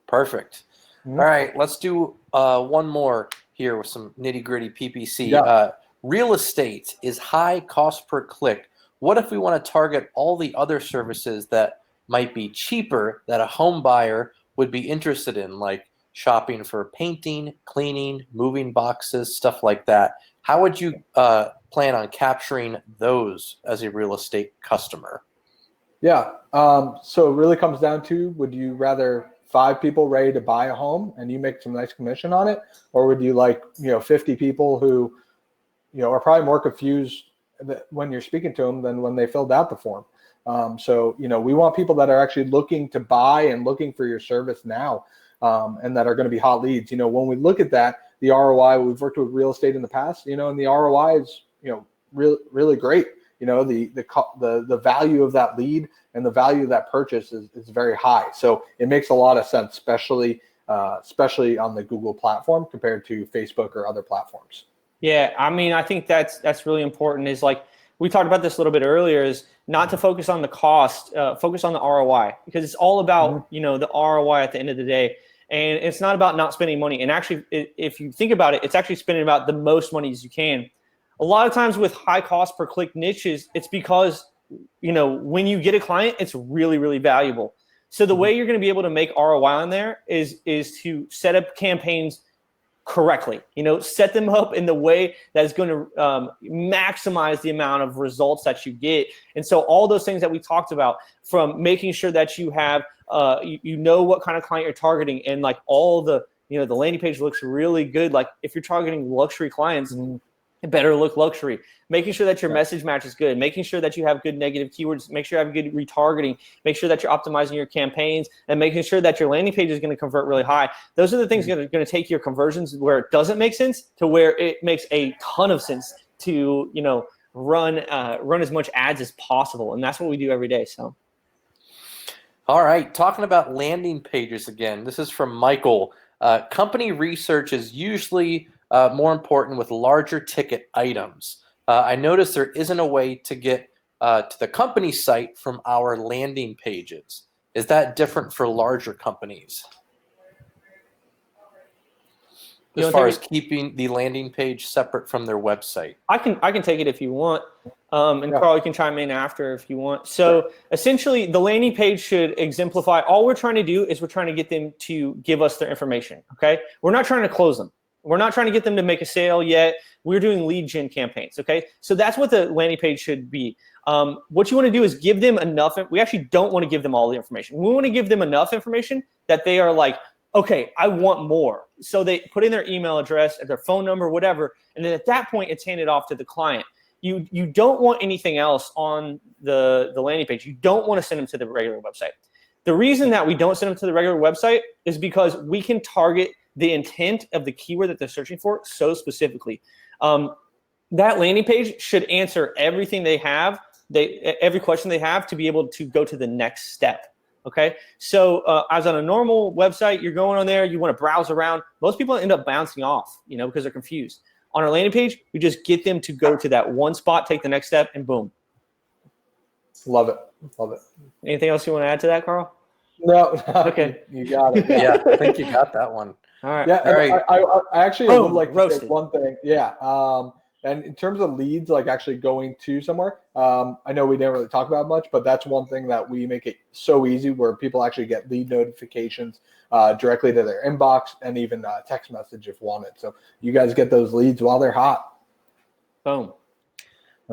Perfect. Mm-hmm. All right, let's do one more here with some nitty gritty PPC. Yeah. Real estate is high cost per click. What if we want to target all the other services that might be cheaper that a home buyer would be interested in, like shopping for painting, cleaning, moving boxes, stuff like that? How would you plan on capturing those as a real estate customer? Yeah. So it really comes down to, would you rather 5 people ready to buy a home and you make some nice commission on it? Or would you like, 50 people who, are probably more confused when you're speaking to them than when they filled out the form? So, we want people that are actually looking to buy and looking for your service now, and that are going to be hot leads. When we look at that, the ROI, we've worked with real estate in the past, and the ROI is, really great. The value of that lead and the value of that purchase is very high. So it makes a lot of sense, especially on the Google platform compared to Facebook or other platforms. Yeah, I mean, I think that's really important. Is like we talked about this a little bit earlier. Is not to focus on the cost, focus on the ROI, because it's all about the ROI at the end of the day, and it's not about not spending money. And actually, if you think about it, it's actually spending about the most money as you can. A lot of times with high cost per click niches, it's because when you get a client, it's really, really valuable. So the way you're going to be able to make ROI on there is to set up campaigns correctly. Set them up in the way that is going to maximize the amount of results that you get. And so all those things that we talked about, from making sure that you have what kind of client you're targeting, and like all the the landing page looks really good. Like if you're targeting luxury clients, it better look luxury. Making sure that your message match is good, making sure that you have good negative keywords, make sure you have good retargeting, make sure that you're optimizing your campaigns, and making sure that your landing page is going to convert really high. Those are the things that are going to take your conversions where it doesn't make sense to where it makes a ton of sense to run as much ads as possible, and that's what we do every day. So, all right, talking about landing pages again. This is from Michael. Company research is usually more important with larger ticket items. I noticed there isn't a way to get to the company site from our landing pages. Is that different for larger companies? As far as keeping the landing page separate from their website? I can take it if you want. And Carl, you can chime in after if you want. So essentially, the landing page should exemplify, all we're trying to do is we're trying to get them to give us their information, okay? We're not trying to close them. We're not trying to get them to make a sale yet. We're doing lead gen campaigns, okay? So that's what the landing page should be. What you want to do is give them enough. We actually don't want to give them all the information. We want to give them enough information that they are like, okay, I want more. So they put in their email address, their phone number, whatever, and then at that point, it's handed off to the client. You don't want anything else on the landing page. You don't want to send them to the regular website. The reason that we don't send them to the regular website is because we can target the intent of the keyword that they're searching for so specifically. That landing page should answer everything they have, every question they have, to be able to go to the next step. Okay, so as on a normal website, you're going on there, you want to browse around. Most people end up bouncing off, because they're confused. On our landing page, we just get them to go to that one spot, take the next step, and boom. Love it. Anything else you want to add to that, Carl? No. Okay. You got it. Yeah, I think you got that one. All right. Yeah, all right. I actually would like to roasted. say one thing. Yeah. And in terms of leads, like actually going to somewhere, I know we didn't really talk about much, but that's one thing that we make it so easy, where people actually get lead notifications directly to their inbox, and even text message if wanted. So you guys get those leads while they're hot. Boom.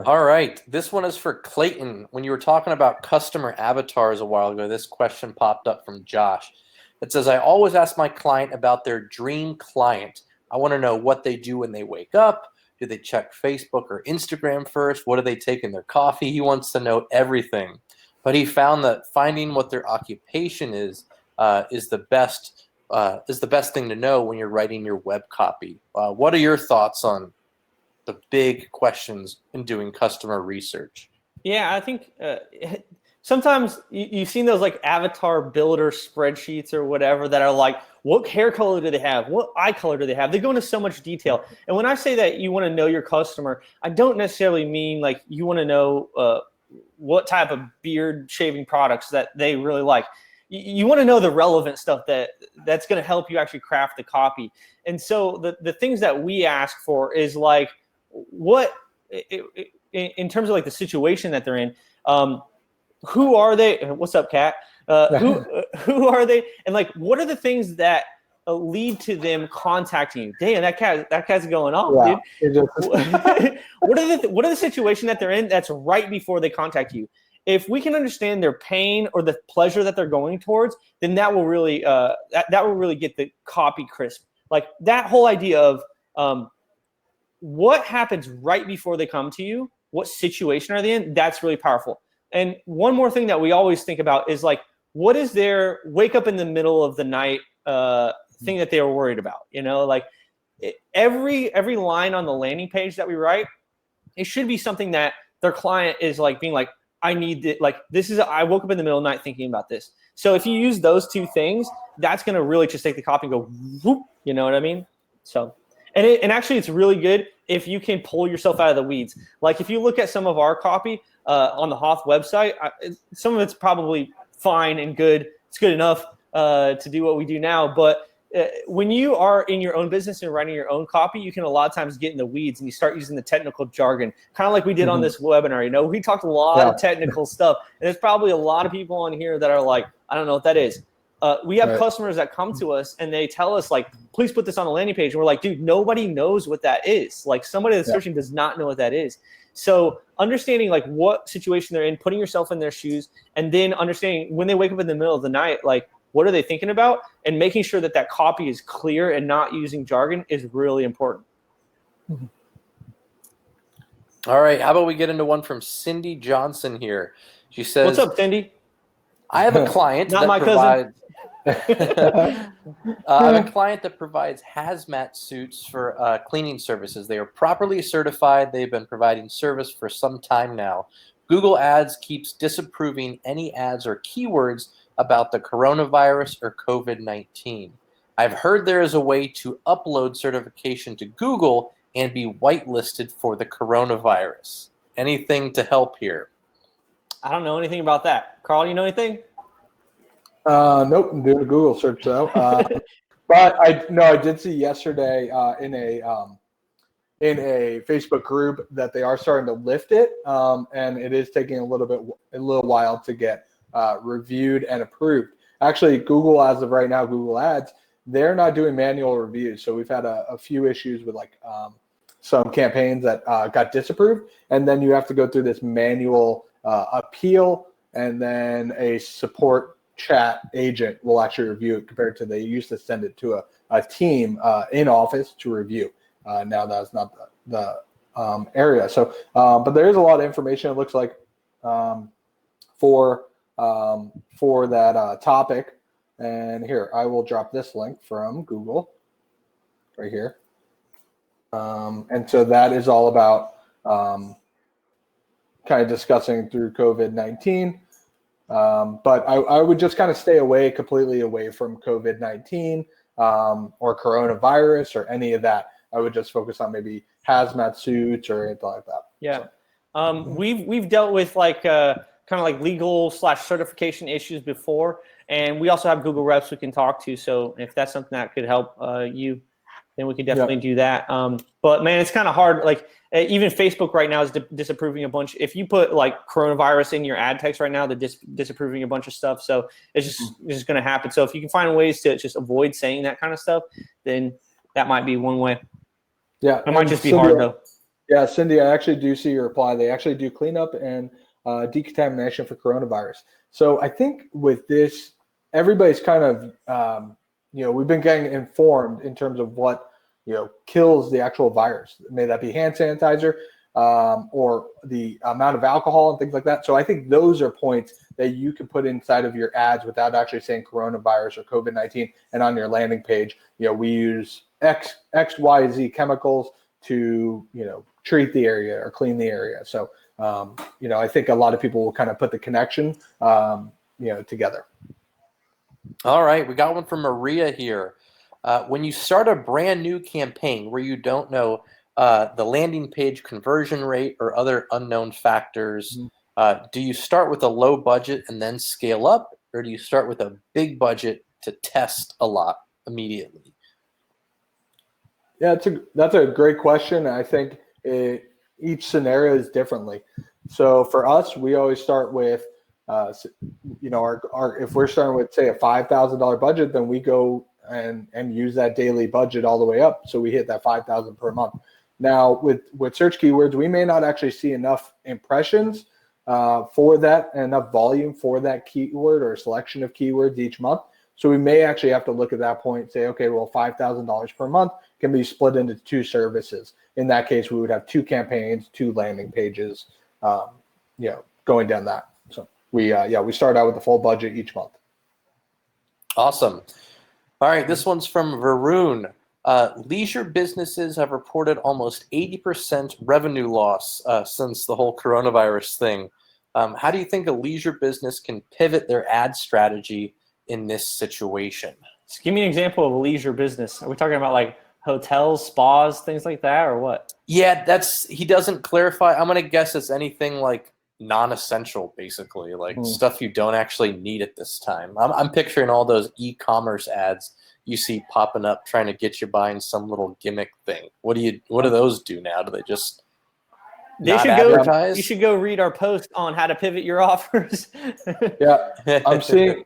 All right. This one is for Clayton. When you were talking about customer avatars a while ago, this question popped up from Josh. It says, I always ask my client about their dream client. I want to know what they do when they wake up. Do they check Facebook or Instagram first? What do they take in their coffee? He wants to know everything. But he found that finding what their occupation is the best thing to know when you're writing your web copy. What are your thoughts on the big questions in doing customer research? Yeah, I think sometimes you've seen those like avatar builder spreadsheets or whatever that are like, what hair color do they have? What eye color do they have? They go into so much detail. And when I say that you want to know your customer, I don't necessarily mean like you want to know what type of beard shaving products that they really like. You want to know the relevant stuff that's going to help you actually craft the copy. And so the things that we ask for is like, what in terms of like the situation that they're in, who are they? What's up, Kat? Who are they? And like, what are the things that lead to them contacting you? Damn, that cat's going off, dude. What are the situation that they're in that's right before they contact you? If we can understand their pain or the pleasure that they're going towards, then that will really that will really get the copy crisp. Like that whole idea of what happens right before they come to you, what situation are they in? That's really powerful. And one more thing that we always think about is like, what is their wake up in the middle of the night thing that they were worried about? You know, like every line on the landing page that we write, it should be something that their client is like being like, I need it. Like I woke up in the middle of the night thinking about this. So if you use those two things, that's going to really just take the copy and go, whoop, you know what I mean? So, and actually it's really good if you can pull yourself out of the weeds. Like if you look at some of our copy on the HOTH website, some of it's probably fine and good. It's good enough to do what we do now. But when you are in your own business and writing your own copy, you can a lot of times get in the weeds and you start using the technical jargon, kind of like we did on this webinar. You know, we talked a lot of technical stuff, and there's probably a lot of people on here that are like, I don't know what that is. We have customers that come to us and they tell us like, please put this on a landing page. And we're like, dude, nobody knows what that is. Like somebody that's searching does not know what that is. So understanding like what situation they're in, putting yourself in their shoes, and then understanding when they wake up in the middle of the night, like what are they thinking about, and making sure that that copy is clear and not using jargon is really important. All right. How about we get into one from Cindy Johnson here? She says, what's up, Cindy? I have a client Not that my provides cousin. I have a client that provides hazmat suits for cleaning services. They are properly certified. They've been providing service for some time now. Google Ads keeps disapproving any ads or keywords about the coronavirus or COVID-19. I've heard there is a way to upload certification to Google and be whitelisted for the coronavirus. Anything to help here? I don't know anything about that. Carl, you know anything? Nope, I'm doing a Google search though. But I did see yesterday in a Facebook group that they are starting to lift it, and it is taking a little while to get reviewed and approved. Actually, Google, as of right now, Google Ads, they're not doing manual reviews. So we've had a few issues with like some campaigns that got disapproved, and then you have to go through this manual appeal, and then a support chat agent will actually review it, compared to they used to send it to a team in office to review. Now that's not the area. So, but there is a lot of information, it looks like, for that topic. And here, I will drop this link from Google right here. And so that is all about kind of discussing through COVID-19. But I would just kind of stay completely away from COVID-19 or coronavirus or any of that. I would just focus on maybe hazmat suits or anything like that. Yeah. So. We've dealt with like kind of like legal / certification issues before, and we also have Google reps we can talk to. So if that's something that could help you, then we could definitely do that. But man, it's kind of hard. Like even Facebook right now is disapproving a bunch. If you put like coronavirus in your ad text right now, they're disapproving a bunch of stuff. So it's just going to happen. So if you can find ways to just avoid saying that kind of stuff, then that might be one way. Yeah, it might just be hard though. Yeah, Cindy, I actually do see your reply. They actually do cleanup and decontamination for coronavirus. So I think with this, everybody's kind of, we've been getting informed in terms of what, kills the actual virus. May that be hand sanitizer or the amount of alcohol and things like that. So I think those are points that you can put inside of your ads without actually saying coronavirus or COVID-19. And on your landing page, we use X, Y, Z chemicals to, treat the area or clean the area. So I think a lot of people will kind of put the connection, together. All right, we got one from Maria here. When you start a brand new campaign where you don't know the landing page conversion rate or other unknown factors, do you start with a low budget and then scale up, or do you start with a big budget to test a lot immediately? Yeah, that's a great question. I think each scenario is differently. So for us, we always start with, our if we're starting with, say, a $5,000 budget, then we go and use that daily budget all the way up. So we hit that 5,000 per month. Now with search keywords, we may not actually see enough impressions for that and enough volume for that keyword or selection of keywords each month. So we may actually have to look at that point and say, okay, well, $5,000 per month can be split into 2 services. In that case, we would have 2 campaigns, 2 landing pages, going down that. So we start out with the full budget each month. Awesome. All right, this one's from Varun. Leisure businesses have reported almost 80% revenue loss since the whole coronavirus thing. How do you think a leisure business can pivot their ad strategy in this situation? So give me an example of a leisure business. Are we talking about like hotels, spas, things like that, or what? Yeah, he doesn't clarify. I'm gonna guess it's anything like non-essential, basically, like stuff you don't actually need at this time. I'm picturing all those e-commerce ads you see popping up trying to get you buying some little gimmick thing. What do those do now? Do they just not advertise? You should go read our post on how to pivot your offers. Yeah, I'm seeing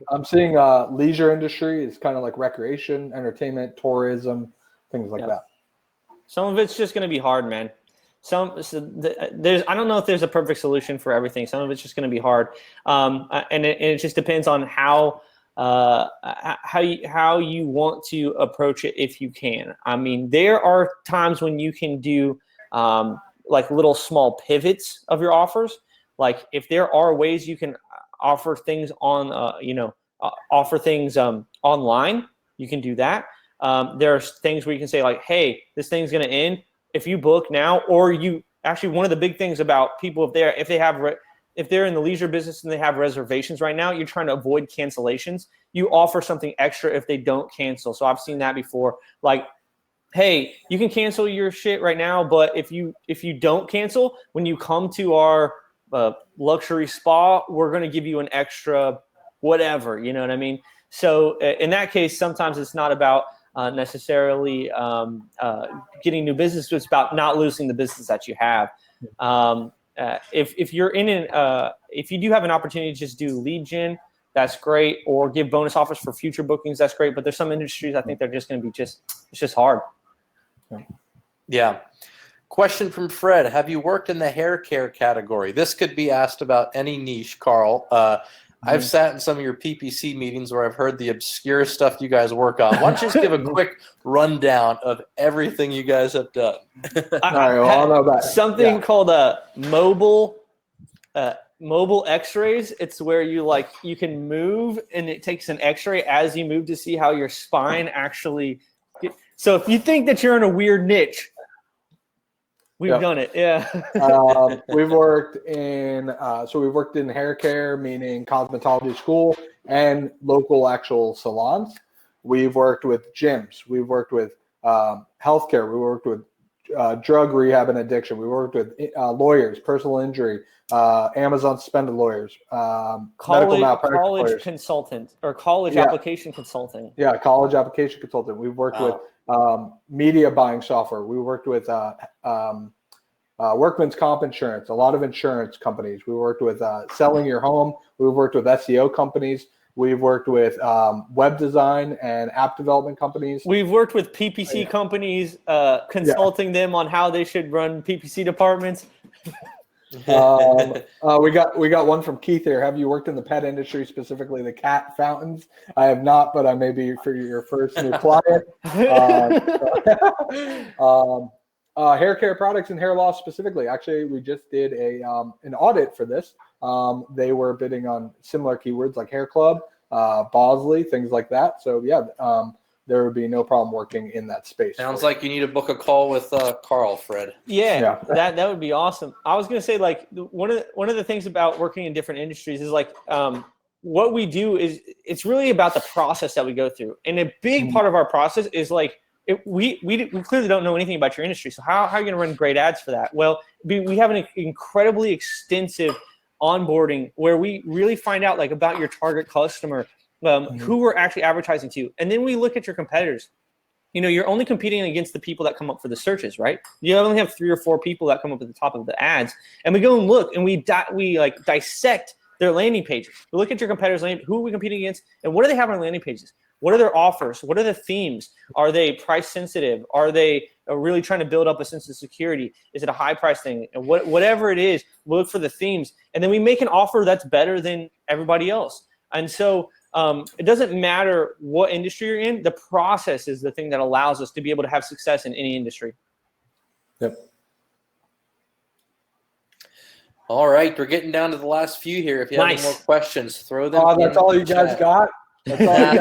leisure industry is kind of like recreation, entertainment, tourism, things like that. Some of it's just going to be hard, man. I don't know if there's a perfect solution for everything. Some of it's just going to be hard, and it just depends on how you want to approach it if you can. I mean, there are times when you can do like little small pivots of your offers. Like if there are ways you can offer things on, online, you can do that. There are things where you can say like, hey, this thing's going to end if you book now, or one of the big things about people, if they're in the leisure business and they have reservations right now, you're trying to avoid cancellations. You offer something extra if they don't cancel. So I've seen that before. Like, hey, you can cancel your shit right now, but if you don't cancel, when you come to our luxury spa, we're going to give you an extra whatever. You know what I mean? So in that case, sometimes it's not about necessarily getting new business. It's about not losing the business that you have. If you do have an opportunity to just do lead gen, that's great, or give bonus offers for future bookings, that's great. But there's some industries I think they're just going to be it's just hard. Yeah. Question from Fred. Have you worked in the hair care category? This could be asked about any niche, Carl. I've sat in some of your PPC meetings where I've heard the obscure stuff you guys work on. Why don't you just give a quick rundown of everything you guys have done? All right, well, I'll know about something called mobile X-rays. It's where you can move, and it takes an X-ray as you move to see how your spine actually. So if you think that you're in a weird niche, we've done it. Yeah. We've worked in hair care, meaning cosmetology school and local actual salons. We've worked with gyms. We've worked with healthcare. We worked with drug rehab and addiction. We worked with lawyers, personal injury, Amazon suspended lawyers, medical malpractice lawyers. Consultant or college application consulting. Yeah, college application consultant. We've worked with media buying software. We worked with workman's comp insurance, a lot of insurance companies. We worked with selling your home. We've worked with SEO companies. We've worked with web design and app development companies. We've worked with PPC companies, consulting them on how they should run PPC departments. We got one from Keith here. Have you worked in the pet industry, specifically the cat fountains? I have not, but I may be for your first new client. Hair care products and hair loss specifically. Actually, we just did an audit for this. They were bidding on similar keywords like hair club, Bosley, things like that. So there would be no problem working in that space. Sounds like you need to book a call with Carl, Fred. Yeah, that would be awesome. I was gonna say, like, one of the things about working in different industries is like what we do is it's really about the process that we go through, and a big part of our process is like we clearly don't know anything about your industry. So how are you gonna run great ads for that? Well, we have an incredibly extensive onboarding where we really find out like about your target customer, who we're actually advertising to, and then we look at your competitors. You know, you're only competing against the people that come up for the searches, right? You only have 3 or 4 people that come up at the top of the ads, and we go and look and we dissect their landing pages. We look at your competitors' who are we competing against, and what do they have on their landing pages? What are their offers? What are the themes? Are they price sensitive? Are they really trying to build up a sense of security? Is it a high price thing? And whatever it is, we look for the themes, and then we make an offer that's better than everybody else. And so it doesn't matter what industry you're in. The process is the thing that allows us to be able to have success in any industry. Yep. All right, we're getting down to the last few here. If you have any more questions, throw them. Oh, that's all you guys got? That's all you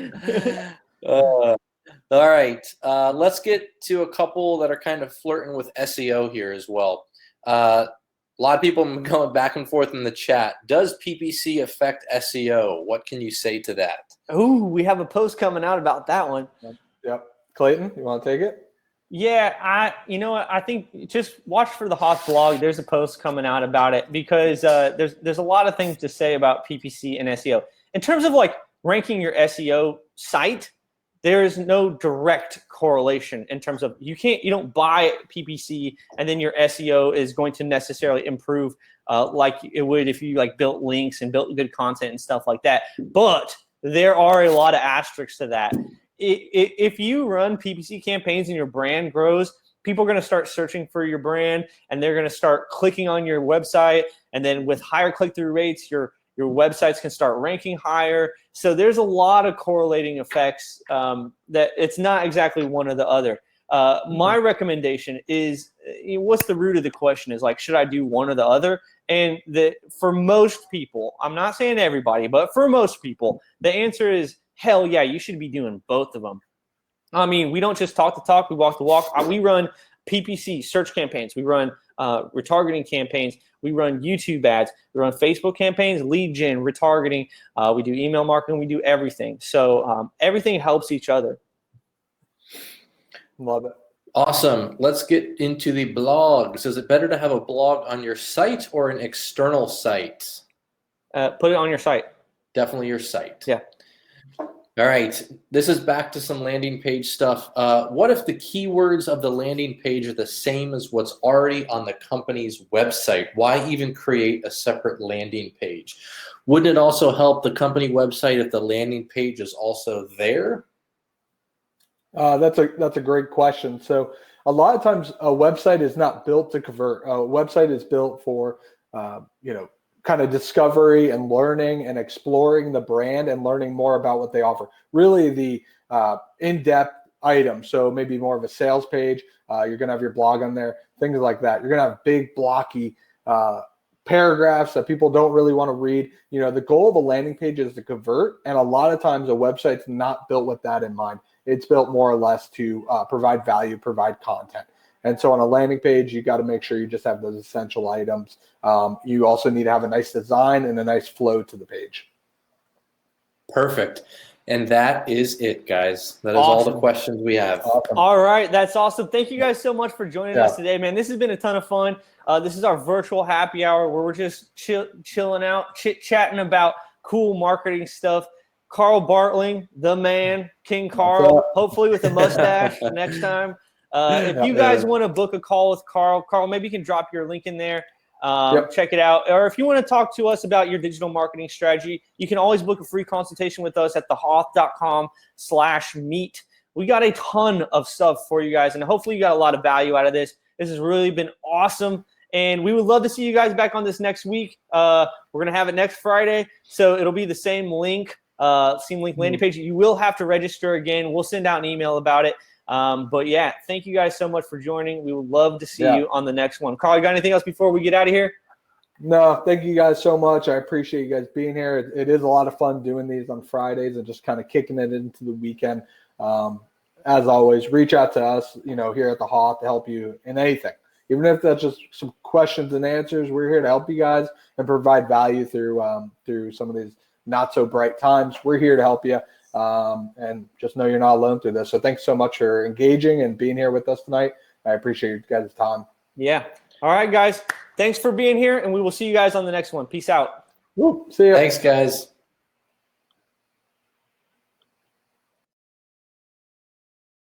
guys got. All right, let's get to a couple that are kind of flirting with SEO here as well. A lot of people have been going back and forth in the chat. Does PPC affect SEO? What can you say to that? Ooh, we have a post coming out about that one. Yep. Clayton, you want to take it? Yeah, I think just watch for the HOTH blog. There's a post coming out about it because there's a lot of things to say about PPC and SEO. In terms of like ranking your SEO site, there is no direct correlation in terms of you don't buy PPC and then your SEO is going to necessarily improve like it would if you like built links and built good content and stuff like that. But there are a lot of asterisks to that. If you run PPC campaigns and your brand grows, people are going to start searching for your brand and they're going to start clicking on your website. And then with higher click-through rates, your websites can start ranking higher. So there's a lot of correlating effects that it's not exactly one or the other. My recommendation is, what's the root of the question is like, should I do one or the other? And for most people, I'm not saying everybody, but for most people, the answer is, hell yeah, you should be doing both of them. I mean, we don't just talk the talk, we walk the walk. We run PPC search campaigns. We run retargeting campaigns. We run YouTube ads. We run Facebook campaigns, lead gen, retargeting. We do email marketing. We do everything. So everything helps each other. Love it. Awesome. Let's get into the blogs. Is it better to have a blog on your site or an external site? Put it on your site. Definitely your site. Yeah. All right. This is back to some landing page stuff. What if the keywords of the landing page are the same as what's already on the company's website? Why even create a separate landing page? Wouldn't it also help the company website if the landing page is also there? That's a great question. So a lot of times a website is not built to convert. A website is built for, kind of discovery and learning and exploring the brand and learning more about what they offer. Really the in-depth items. So maybe more of a sales page. You're going to have your blog on there, things like that. You're going to have big blocky paragraphs that people don't really want to read. You know, the goal of a landing page is to convert. And a lot of times a website's not built with that in mind. It's built more or less to provide value, provide content. And so on a landing page, you got to make sure you just have those essential items. You also need to have a nice design and a nice flow to the page. Perfect. And that is it, guys. That is all the questions we have. Awesome. All right. That's awesome. Thank you guys so much for joining us today, man. This has been a ton of fun. This is our virtual happy hour where we're just chilling out, chit-chatting about cool marketing stuff. Carl Bartling, the man, King Carl, hopefully with a mustache next time. If you guys want to book a call with Carl, maybe you can drop your link in there. Check it out. Or if you want to talk to us about your digital marketing strategy, you can always book a free consultation with us at thehoth.com/meet. We got a ton of stuff for you guys, and hopefully you got a lot of value out of this. This has really been awesome, and we would love to see you guys back on this next week. We're going to have it next Friday, so it'll be the same link landing page. You will have to register again. We'll send out an email about it. But yeah, thank you guys so much for joining. We would love to see you on the next one. Carl, you got anything else before we get out of here? No, thank you guys so much. I appreciate you guys being here. It is a lot of fun doing these on Fridays and just kind of kicking it into the weekend. As always, reach out to us, here at the HOTH to help you in anything. Even if that's just some questions and answers, we're here to help you guys and provide value through some of these not so bright times. We're here to help you, and just know you're not alone through this. So thanks so much for engaging and being here with us tonight. I appreciate you guys' time. Yeah. All right, guys. Thanks for being here, and we will see you guys on the next one. Peace out. Woo, see ya. Thanks, guys.